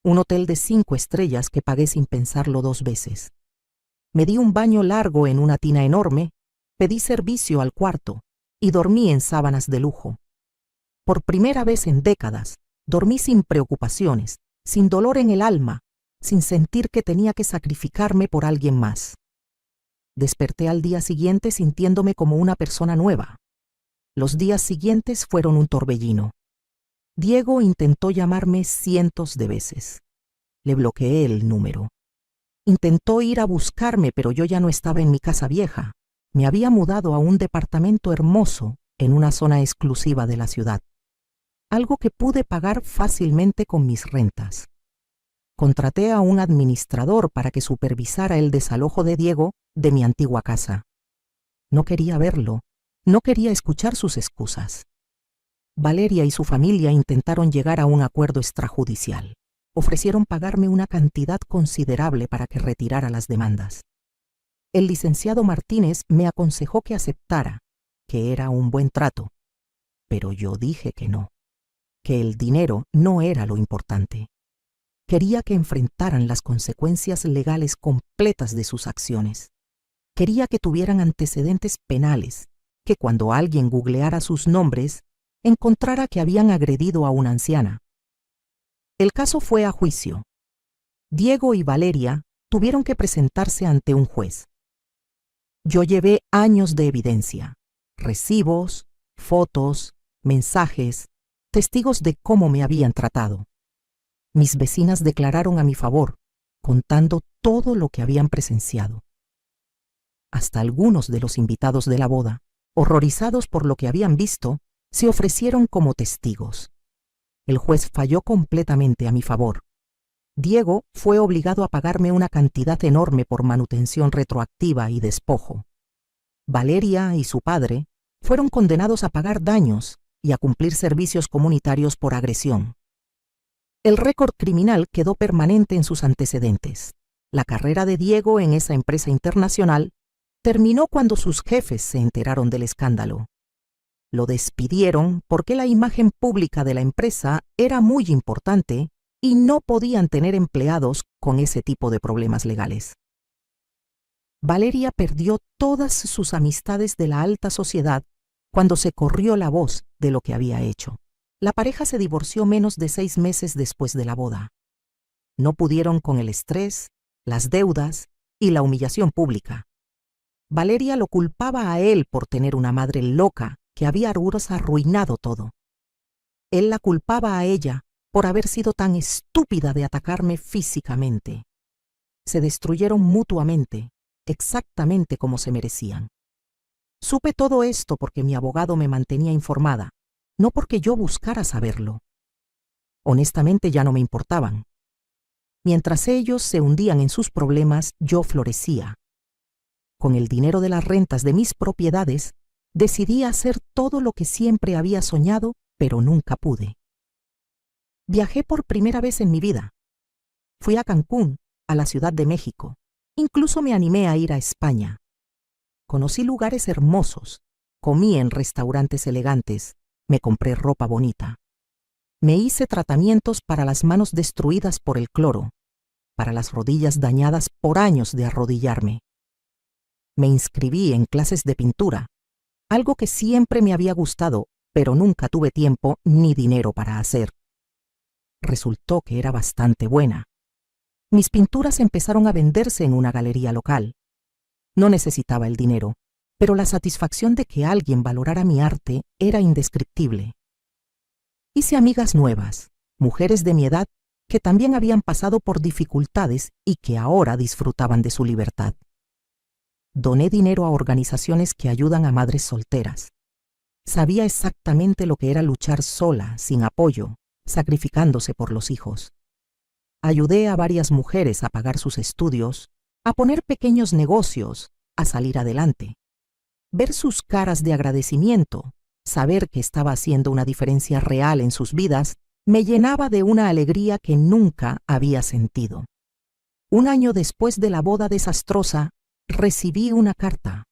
de 5 estrellas que pagué sin pensarlo 2 veces. Me di un baño largo en una tina enorme, pedí servicio al cuarto y dormí en sábanas de lujo. Por primera vez en décadas, dormí sin preocupaciones, sin dolor en el alma, sin sentir que tenía que sacrificarme por alguien más. Desperté al día siguiente sintiéndome como una persona nueva. Los días siguientes fueron un torbellino. Diego intentó llamarme cientos de veces. Le bloqueé el número. Intentó ir a buscarme, pero yo ya no estaba en mi casa vieja. Me había mudado a un departamento hermoso en una zona exclusiva de la ciudad. Algo que pude pagar fácilmente con mis rentas. Contraté a un administrador para que supervisara el desalojo de Diego de mi antigua casa. No quería verlo, no quería escuchar sus excusas. Valeria y su familia intentaron llegar a un acuerdo extrajudicial. ofrecieron pagarme una cantidad considerable para que retirara las demandas. El licenciado Martínez me aconsejó que aceptara, que era un buen trato, pero yo dije que no, que el dinero no era lo importante. Quería que enfrentaran las consecuencias legales completas de sus acciones. Quería que tuvieran antecedentes penales, que cuando alguien googleara sus nombres, encontrara que habían agredido a una anciana. El caso fue a juicio. Diego y Valeria tuvieron que presentarse ante un juez. Yo llevé años de evidencia, recibos, fotos, mensajes, testigos de cómo me habían tratado. Mis vecinas declararon a mi favor, contando todo lo que habían presenciado. Hasta algunos de los invitados de la boda, horrorizados por lo que habían visto, se ofrecieron como testigos. El juez falló completamente a mi favor. Diego fue obligado a pagarme una cantidad enorme por manutención retroactiva y despojo. Valeria y su padre fueron condenados a pagar daños y a cumplir servicios comunitarios por agresión. El récord criminal quedó permanente en sus antecedentes. La carrera de Diego en esa empresa internacional terminó cuando sus jefes se enteraron del escándalo. Lo despidieron porque la imagen pública de la empresa era muy importante y no podían tener empleados con ese tipo de problemas legales. Valeria perdió todas sus amistades de la alta sociedad cuando se corrió la voz de lo que había hecho. La pareja se divorció menos de 6 meses después de la boda. No pudieron con el estrés, las deudas y la humillación pública. Valeria lo culpaba a él por tener una madre loca que había arruinado todo. Él la culpaba a ella por haber sido tan estúpida de atacarme físicamente. Se destruyeron mutuamente, exactamente como se merecían. Supe todo esto porque mi abogado me mantenía informada, no porque yo buscara saberlo. Honestamente ya no me importaban. Mientras ellos se hundían en sus problemas, yo florecía. Con el dinero de las rentas de mis propiedades, decidí hacer todo lo que siempre había soñado, pero nunca pude. Viajé por primera vez en mi vida. Fui a Cancún, a la Ciudad de México. Incluso me animé a ir a España. Conocí lugares hermosos, comí en restaurantes elegantes, me compré ropa bonita. Me hice tratamientos para las manos destruidas por el cloro, para las rodillas dañadas por años de arrodillarme. Me inscribí en clases de pintura, algo que siempre me había gustado, pero nunca tuve tiempo ni dinero para hacer. Resultó que era bastante buena. Mis pinturas empezaron a venderse en una galería local. No necesitaba el dinero, pero la satisfacción de que alguien valorara mi arte era indescriptible. Hice amigas nuevas, mujeres de mi edad que también habían pasado por dificultades y que ahora disfrutaban de su libertad. Doné dinero a organizaciones que ayudan a madres solteras. Sabía exactamente lo que era luchar sola, sin apoyo, sacrificándose por los hijos. Ayudé a varias mujeres a pagar sus estudios, a poner pequeños negocios, a salir adelante. Ver sus caras de agradecimiento, saber que estaba haciendo una diferencia real en sus vidas, me llenaba de una alegría que nunca había sentido. Un año después de la boda desastrosa, recibí una carta.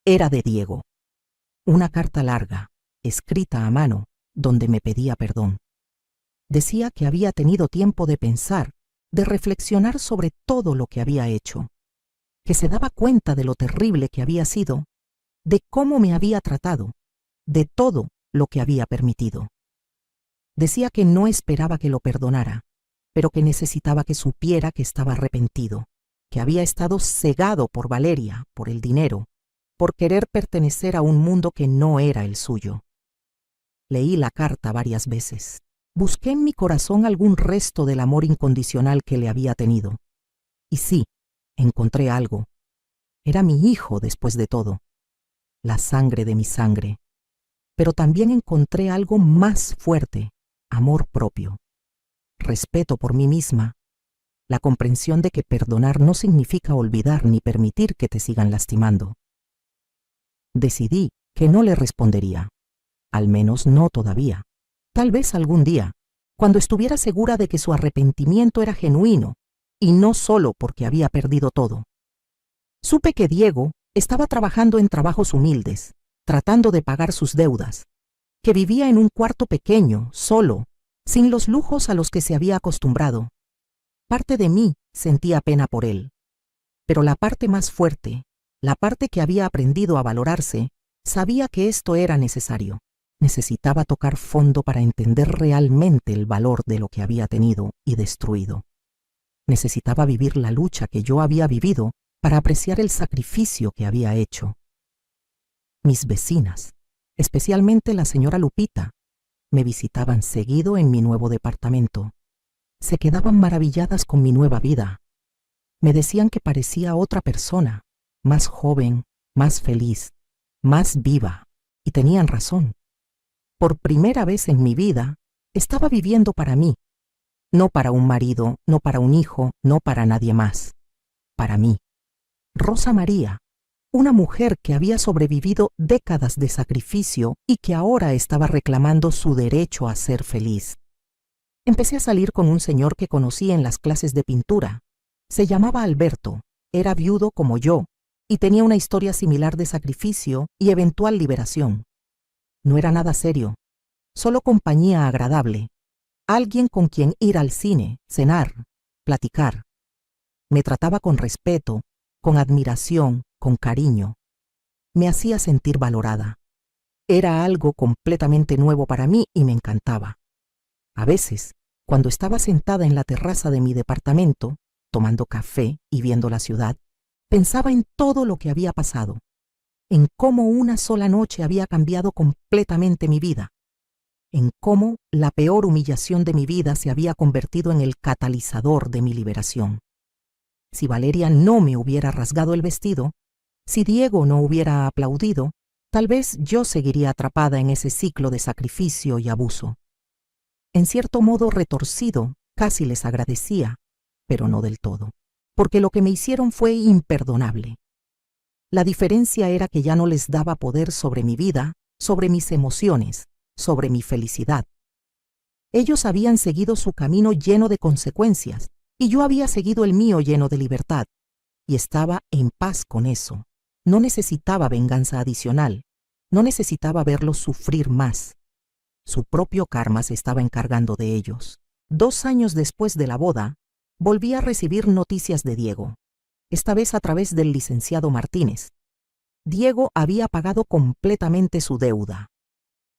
Era de Diego. Una carta larga, escrita a mano, donde me pedía perdón. Decía que había tenido tiempo de pensar, de reflexionar sobre todo lo que había hecho, que se daba cuenta de lo terrible que había sido, de cómo me había tratado, de todo lo que había permitido. Decía que no esperaba que lo perdonara, pero que necesitaba que supiera que estaba arrepentido, que había estado cegado por Valeria, por el dinero, por querer pertenecer a un mundo que no era el suyo. Leí la carta varias veces. Busqué en mi corazón algún resto del amor incondicional que le había tenido. Y sí, encontré algo. Era mi hijo después de todo, la sangre de mi sangre. Pero también encontré algo más fuerte, amor propio, respeto por mí misma, la comprensión de que perdonar no significa olvidar ni permitir que te sigan lastimando. Decidí que no le respondería, al menos no todavía. Tal vez algún día, cuando estuviera segura de que su arrepentimiento era genuino y no solo porque había perdido todo. Supe que Diego estaba trabajando en trabajos humildes, tratando de pagar sus deudas, que vivía en un cuarto pequeño, solo, sin los lujos a los que se había acostumbrado. Parte de mí sentía pena por él, pero la parte más fuerte, la parte que había aprendido a valorarse, sabía que esto era necesario. Necesitaba tocar fondo para entender realmente el valor de lo que había tenido y destruido. Necesitaba vivir la lucha que yo había vivido para apreciar el sacrificio que había hecho. Mis vecinas, especialmente la señora Lupita, me visitaban seguido en mi nuevo departamento. Se quedaban maravilladas con mi nueva vida. Me decían que parecía otra persona, más joven, más feliz, más viva, y tenían razón. Por primera vez en mi vida, estaba viviendo para mí, no para un marido, no para un hijo, no para nadie más, para mí. Rosa María, una mujer que había sobrevivido décadas de sacrificio y que ahora estaba reclamando su derecho a ser feliz. Empecé a salir con un señor que conocí en las clases de pintura. Se llamaba Alberto, era viudo como yo, y tenía una historia similar de sacrificio y eventual liberación. No era nada serio, solo compañía agradable, alguien con quien ir al cine, cenar, platicar. Me trataba con respeto, con admiración, con cariño. Me hacía sentir valorada. Era algo completamente nuevo para mí y me encantaba. A veces, cuando estaba sentada en la terraza de mi departamento, tomando café y viendo la ciudad, pensaba en todo lo que había pasado, en cómo una sola noche había cambiado completamente mi vida, en cómo la peor humillación de mi vida se había convertido en el catalizador de mi liberación. Si Valeria no me hubiera rasgado el vestido, si Diego no hubiera aplaudido, tal vez yo seguiría atrapada en ese ciclo de sacrificio y abuso. En cierto modo retorcido, casi les agradecía, pero no del todo, porque lo que me hicieron fue imperdonable. La diferencia era que ya no les daba poder sobre mi vida, sobre mis emociones, sobre mi felicidad. Ellos habían seguido su camino lleno de consecuencias, y yo había seguido el mío lleno de libertad, y estaba en paz con eso. No necesitaba venganza adicional, no necesitaba verlos sufrir más. Su propio karma se estaba encargando de ellos. 2 años después de la boda, volví a recibir noticias de Diego, esta vez a través del licenciado Martínez. Diego había pagado completamente su deuda.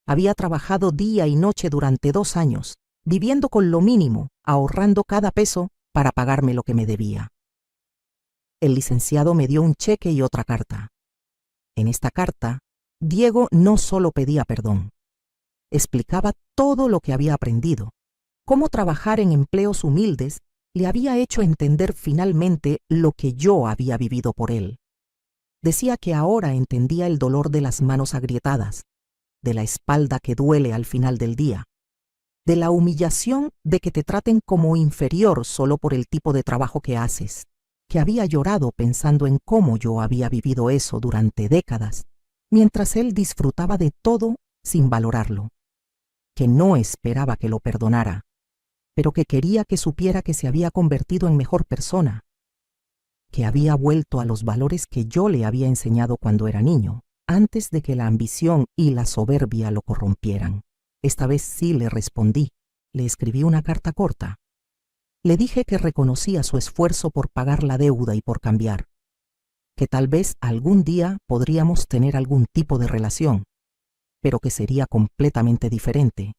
Había trabajado día y noche durante 2 años, viviendo con lo mínimo, ahorrando cada peso para pagarme lo que me debía. El licenciado me dio un cheque y otra carta. En esta carta, Diego no solo pedía perdón, explicaba todo lo que había aprendido, cómo trabajar en empleos humildes le había hecho entender finalmente lo que yo había vivido por él. Decía que ahora entendía el dolor de las manos agrietadas, de la espalda que duele al final del día, de la humillación de que te traten como inferior solo por el tipo de trabajo que haces, que había llorado pensando en cómo yo había vivido eso durante décadas, mientras él disfrutaba de todo sin valorarlo, que no esperaba que lo perdonara, pero que quería que supiera que se había convertido en mejor persona, que había vuelto a los valores que yo le había enseñado cuando era niño, antes de que la ambición y la soberbia lo corrompieran. Esta vez sí le respondí, le escribí una carta corta. Le dije que reconocía su esfuerzo por pagar la deuda y por cambiar, que tal vez algún día podríamos tener algún tipo de relación, pero que sería completamente diferente,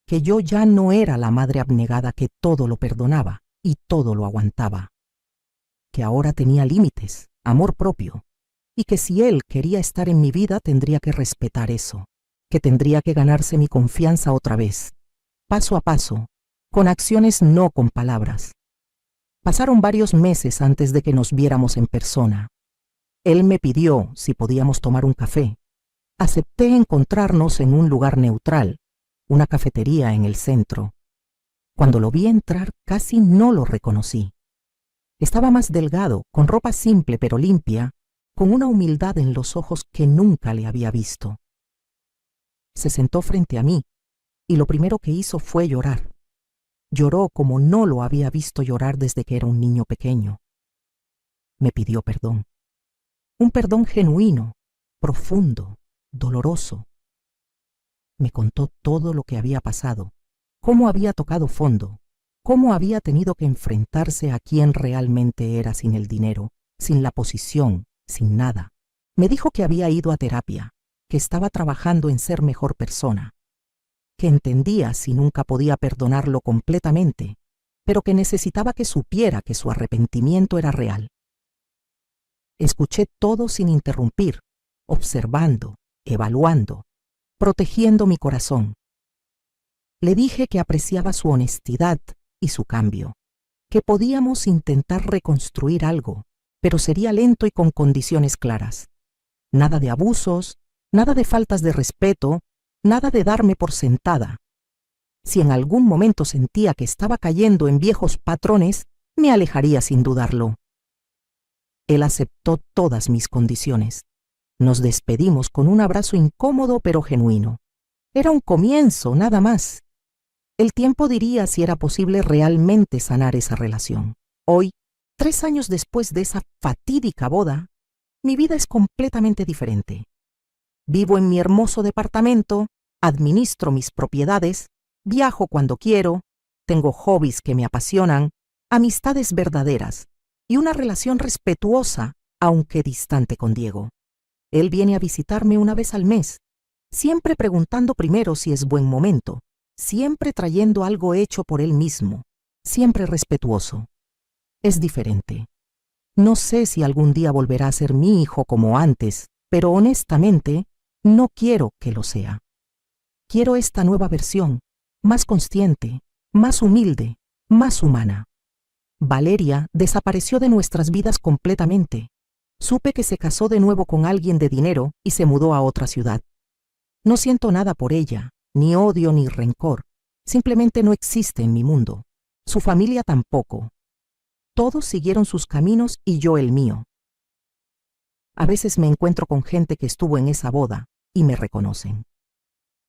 que yo ya no era la madre abnegada que todo lo perdonaba y todo lo aguantaba, que ahora tenía límites, amor propio, y que si él quería estar en mi vida tendría que respetar eso, que tendría que ganarse mi confianza otra vez, paso a paso, con acciones, no con palabras. Pasaron varios meses antes de que nos viéramos en persona. Él me pidió si podíamos tomar un café. Acepté encontrarnos en un lugar neutral, una cafetería en el centro. Cuando lo vi entrar, casi no lo reconocí. Estaba más delgado, con ropa simple pero limpia, con una humildad en los ojos que nunca le había visto. Se sentó frente a mí, y lo primero que hizo fue llorar. Lloró como no lo había visto llorar desde que era un niño pequeño. Me pidió perdón. Un perdón genuino, profundo, doloroso. Me contó todo lo que había pasado, cómo había tocado fondo, cómo había tenido que enfrentarse a quién realmente era sin el dinero, sin la posición, sin nada. Me dijo que había ido a terapia, que estaba trabajando en ser mejor persona, que entendía si nunca podía perdonarlo completamente, pero que necesitaba que supiera que su arrepentimiento era real. Escuché todo sin interrumpir, observando, evaluando, protegiendo mi corazón. Le dije que apreciaba su honestidad y su cambio, que podíamos intentar reconstruir algo, pero sería lento y con condiciones claras. Nada de abusos, nada de faltas de respeto, nada de darme por sentada. Si en algún momento sentía que estaba cayendo en viejos patrones, me alejaría sin dudarlo. Él aceptó todas mis condiciones. Nos despedimos con un abrazo incómodo pero genuino. Era un comienzo, nada más. El tiempo diría si era posible realmente sanar esa relación. Hoy, 3 años después de esa fatídica boda, mi vida es completamente diferente. Vivo en mi hermoso departamento, administro mis propiedades, viajo cuando quiero, tengo hobbies que me apasionan, amistades verdaderas y una relación respetuosa, aunque distante, con Diego. Él viene a visitarme una vez al mes, siempre preguntando primero si es buen momento, siempre trayendo algo hecho por él mismo, siempre respetuoso. Es diferente. No sé si algún día volverá a ser mi hijo como antes, pero honestamente, no quiero que lo sea. Quiero esta nueva versión, más consciente, más humilde, más humana. Valeria desapareció de nuestras vidas completamente. Supe que se casó de nuevo con alguien de dinero y se mudó a otra ciudad. No siento nada por ella, ni odio ni rencor. Simplemente no existe en mi mundo. Su familia tampoco. Todos siguieron sus caminos y yo el mío. A veces me encuentro con gente que estuvo en esa boda y me reconocen.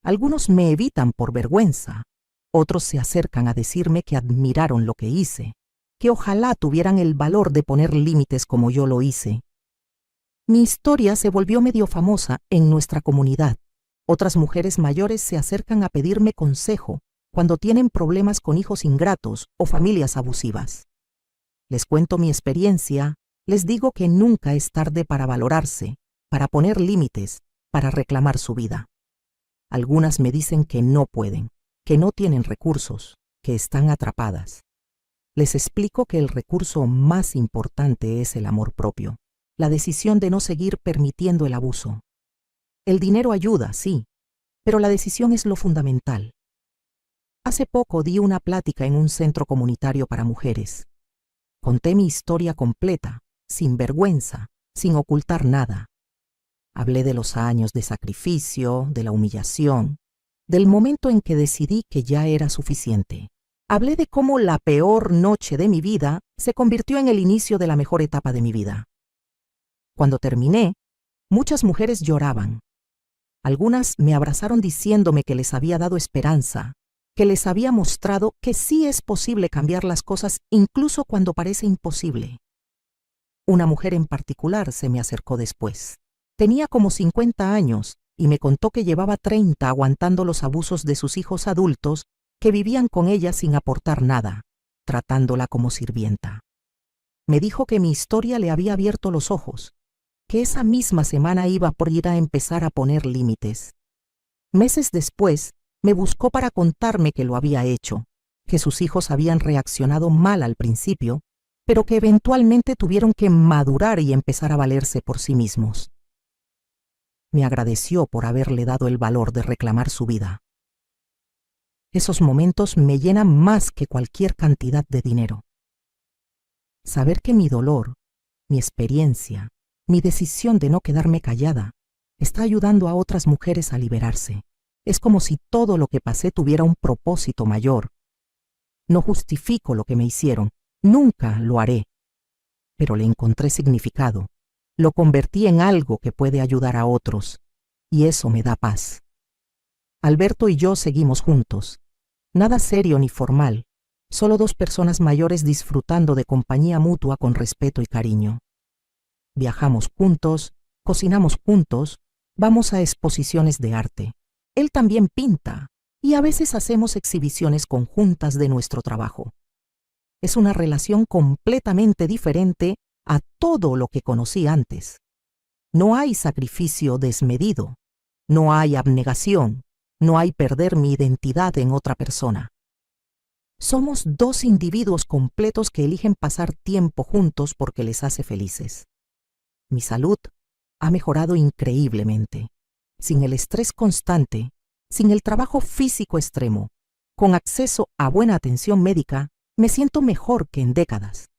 Algunos me evitan por vergüenza. Otros se acercan a decirme que admiraron lo que hice, que ojalá tuvieran el valor de poner límites como yo lo hice. Mi historia se volvió medio famosa en nuestra comunidad. Otras mujeres mayores se acercan a pedirme consejo cuando tienen problemas con hijos ingratos o familias abusivas. Les cuento mi experiencia, les digo que nunca es tarde para valorarse, para poner límites, para reclamar su vida. Algunas me dicen que no pueden, que no tienen recursos, que están atrapadas. Les explico que el recurso más importante es el amor propio, la decisión de no seguir permitiendo el abuso. El dinero ayuda, sí, pero la decisión es lo fundamental. Hace poco di una plática en un centro comunitario para mujeres. Conté mi historia completa, sin vergüenza, sin ocultar nada. Hablé de los años de sacrificio, de la humillación, del momento en que decidí que ya era suficiente. Hablé de cómo la peor noche de mi vida se convirtió en el inicio de la mejor etapa de mi vida. Cuando terminé, muchas mujeres lloraban. Algunas me abrazaron diciéndome que les había dado esperanza, que les había mostrado que sí es posible cambiar las cosas incluso cuando parece imposible. Una mujer en particular se me acercó después. Tenía como 50 años y me contó que llevaba 30 aguantando los abusos de sus hijos adultos que vivían con ella sin aportar nada, tratándola como sirvienta. Me dijo que mi historia le había abierto los ojos, que esa misma semana iba por ir a empezar a poner límites. Meses después, me buscó para contarme que lo había hecho, que sus hijos habían reaccionado mal al principio, pero que eventualmente tuvieron que madurar y empezar a valerse por sí mismos. Me agradeció por haberle dado el valor de reclamar su vida. Esos momentos me llenan más que cualquier cantidad de dinero. Saber que mi dolor, mi experiencia, mi decisión de no quedarme callada, está ayudando a otras mujeres a liberarse. Es como si todo lo que pasé tuviera un propósito mayor. No justifico lo que me hicieron, nunca lo haré, pero le encontré significado. Lo convertí en algo que puede ayudar a otros, y eso me da paz. Alberto y yo seguimos juntos. Nada serio ni formal, Solo dos personas mayores disfrutando de compañía mutua con respeto y cariño. Viajamos juntos, cocinamos juntos, vamos a exposiciones de arte. Él también pinta y a veces hacemos exhibiciones conjuntas de nuestro trabajo. Es una relación completamente diferente a todo lo que conocí antes. No hay sacrificio desmedido, no hay abnegación, no hay perder mi identidad en otra persona. Somos dos individuos completos que eligen pasar tiempo juntos porque les hace felices. Mi salud ha mejorado increíblemente, sin el estrés constante, sin el trabajo físico extremo, con acceso a buena atención médica, me siento mejor que en décadas.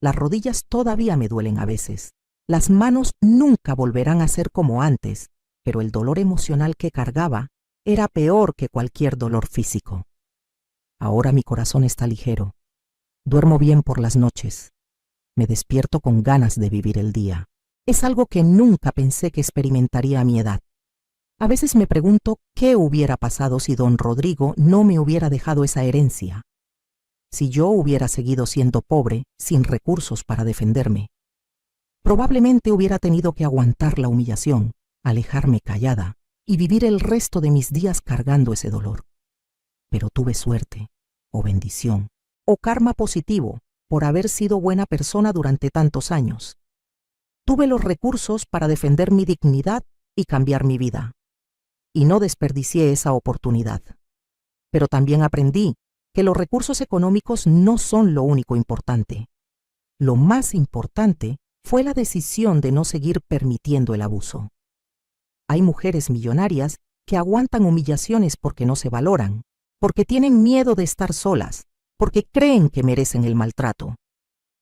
Las rodillas todavía me duelen a veces, las manos nunca volverán a ser como antes, pero el dolor emocional que cargaba era peor que cualquier dolor físico. Ahora mi corazón está ligero, duermo bien por las noches, me despierto con ganas de vivir el día. Es algo que nunca pensé que experimentaría a mi edad. A veces me pregunto qué hubiera pasado si don Rodrigo no me hubiera dejado esa herencia. Si yo hubiera seguido siendo pobre, sin recursos para defenderme. Probablemente hubiera tenido que aguantar la humillación, alejarme callada y vivir el resto de mis días cargando ese dolor. Pero tuve suerte, o bendición, o karma positivo por haber sido buena persona durante tantos años. Tuve los recursos para defender mi dignidad y cambiar mi vida. Y no desperdicié esa oportunidad. Pero también aprendí que los recursos económicos no son lo único importante. Lo más importante fue la decisión de no seguir permitiendo el abuso. Hay mujeres millonarias que aguantan humillaciones porque no se valoran, porque tienen miedo de estar solas, porque creen que merecen el maltrato.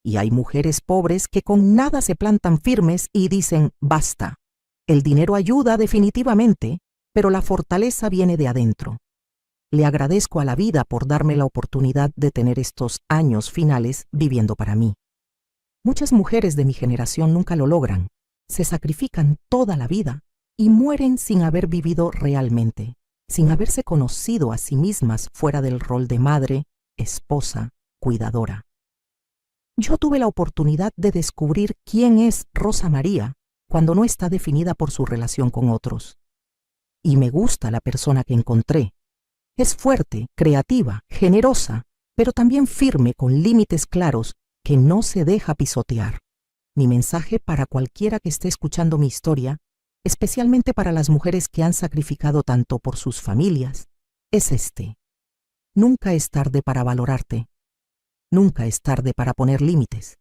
Y hay mujeres pobres que con nada se plantan firmes y dicen basta. El dinero ayuda definitivamente, pero la fortaleza viene de adentro. Le agradezco a la vida por darme la oportunidad de tener estos años finales viviendo para mí. Muchas mujeres de mi generación nunca lo logran, se sacrifican toda la vida y mueren sin haber vivido realmente, sin haberse conocido a sí mismas fuera del rol de madre, esposa, cuidadora. Yo tuve la oportunidad de descubrir quién es Rosa María cuando no está definida por su relación con otros. Y me gusta la persona que encontré. Es fuerte, creativa, generosa, pero también firme con límites claros que no se deja pisotear. Mi mensaje para cualquiera que esté escuchando mi historia, especialmente para las mujeres que han sacrificado tanto por sus familias, es este. Nunca es tarde para valorarte. Nunca es tarde para poner límites.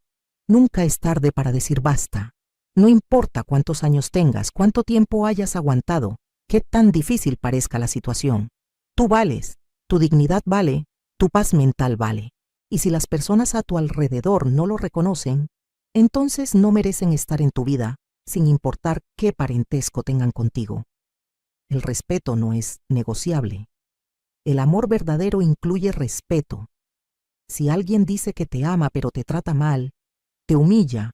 Nunca es tarde para decir basta. No importa cuántos años tengas, cuánto tiempo hayas aguantado, qué tan difícil parezca la situación. Tú vales, tu dignidad vale, tu paz mental vale. Y si las personas a tu alrededor no lo reconocen, entonces no merecen estar en tu vida, sin importar qué parentesco tengan contigo. El respeto no es negociable. El amor verdadero incluye respeto. Si alguien dice que te ama pero te trata mal, te humilla,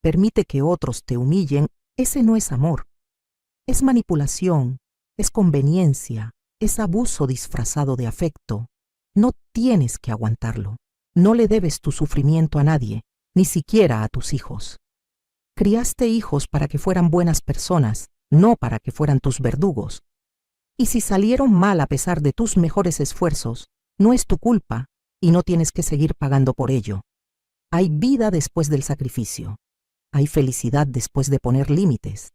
permite que otros te humillen, ese no es amor. Es manipulación, es conveniencia, es abuso disfrazado de afecto. No tienes que aguantarlo. No le debes tu sufrimiento a nadie, ni siquiera a tus hijos. Criaste hijos para que fueran buenas personas, no para que fueran tus verdugos. Y si salieron mal a pesar de tus mejores esfuerzos, no es tu culpa y no tienes que seguir pagando por ello. Hay vida después del sacrificio. Hay felicidad después de poner límites.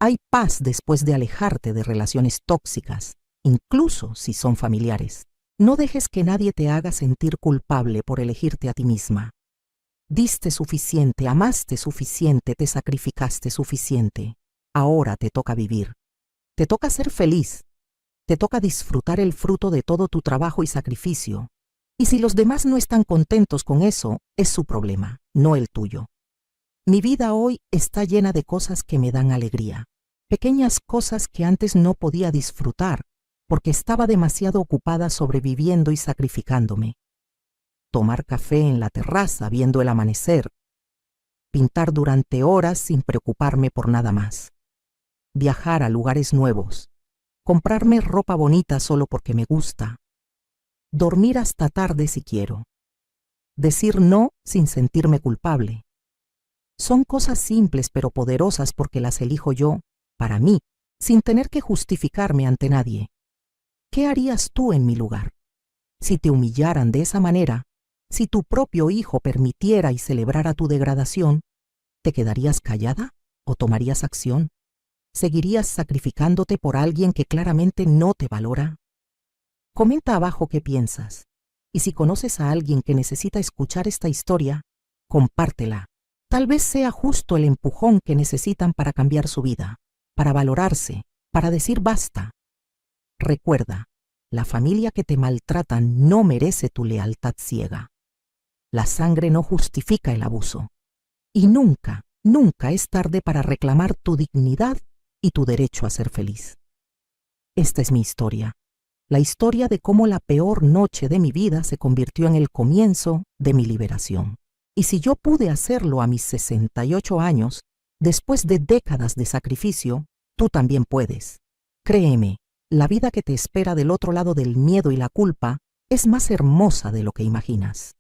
Hay paz después de alejarte de relaciones tóxicas, incluso si son familiares. No dejes que nadie te haga sentir culpable por elegirte a ti misma. Diste suficiente, amaste suficiente, te sacrificaste suficiente. Ahora te toca vivir. Te toca ser feliz. Te toca disfrutar el fruto de todo tu trabajo y sacrificio. Y si los demás no están contentos con eso, es su problema, no el tuyo. Mi vida hoy está llena de cosas que me dan alegría. Pequeñas cosas que antes no podía disfrutar porque estaba demasiado ocupada sobreviviendo y sacrificándome. Tomar café en la terraza viendo el amanecer. Pintar durante horas sin preocuparme por nada más. Viajar a lugares nuevos. Comprarme ropa bonita solo porque me gusta. Dormir hasta tarde si quiero. Decir no sin sentirme culpable. Son cosas simples pero poderosas porque las elijo yo, para mí, sin tener que justificarme ante nadie. ¿Qué harías tú en mi lugar? Si te humillaran de esa manera, si tu propio hijo permitiera y celebrara tu degradación, ¿te quedarías callada o tomarías acción? ¿Seguirías sacrificándote por alguien que claramente no te valora? Comenta abajo qué piensas. Y si conoces a alguien que necesita escuchar esta historia, compártela. Tal vez sea justo el empujón que necesitan para cambiar su vida, para valorarse, para decir basta. Recuerda, la familia que te maltrata no merece tu lealtad ciega. La sangre no justifica el abuso. Y nunca, nunca es tarde para reclamar tu dignidad y tu derecho a ser feliz. Esta es mi historia. La historia de cómo la peor noche de mi vida se convirtió en el comienzo de mi liberación. Y si yo pude hacerlo a mis 68 años, después de décadas de sacrificio, tú también puedes. Créeme, la vida que te espera del otro lado del miedo y la culpa es más hermosa de lo que imaginas.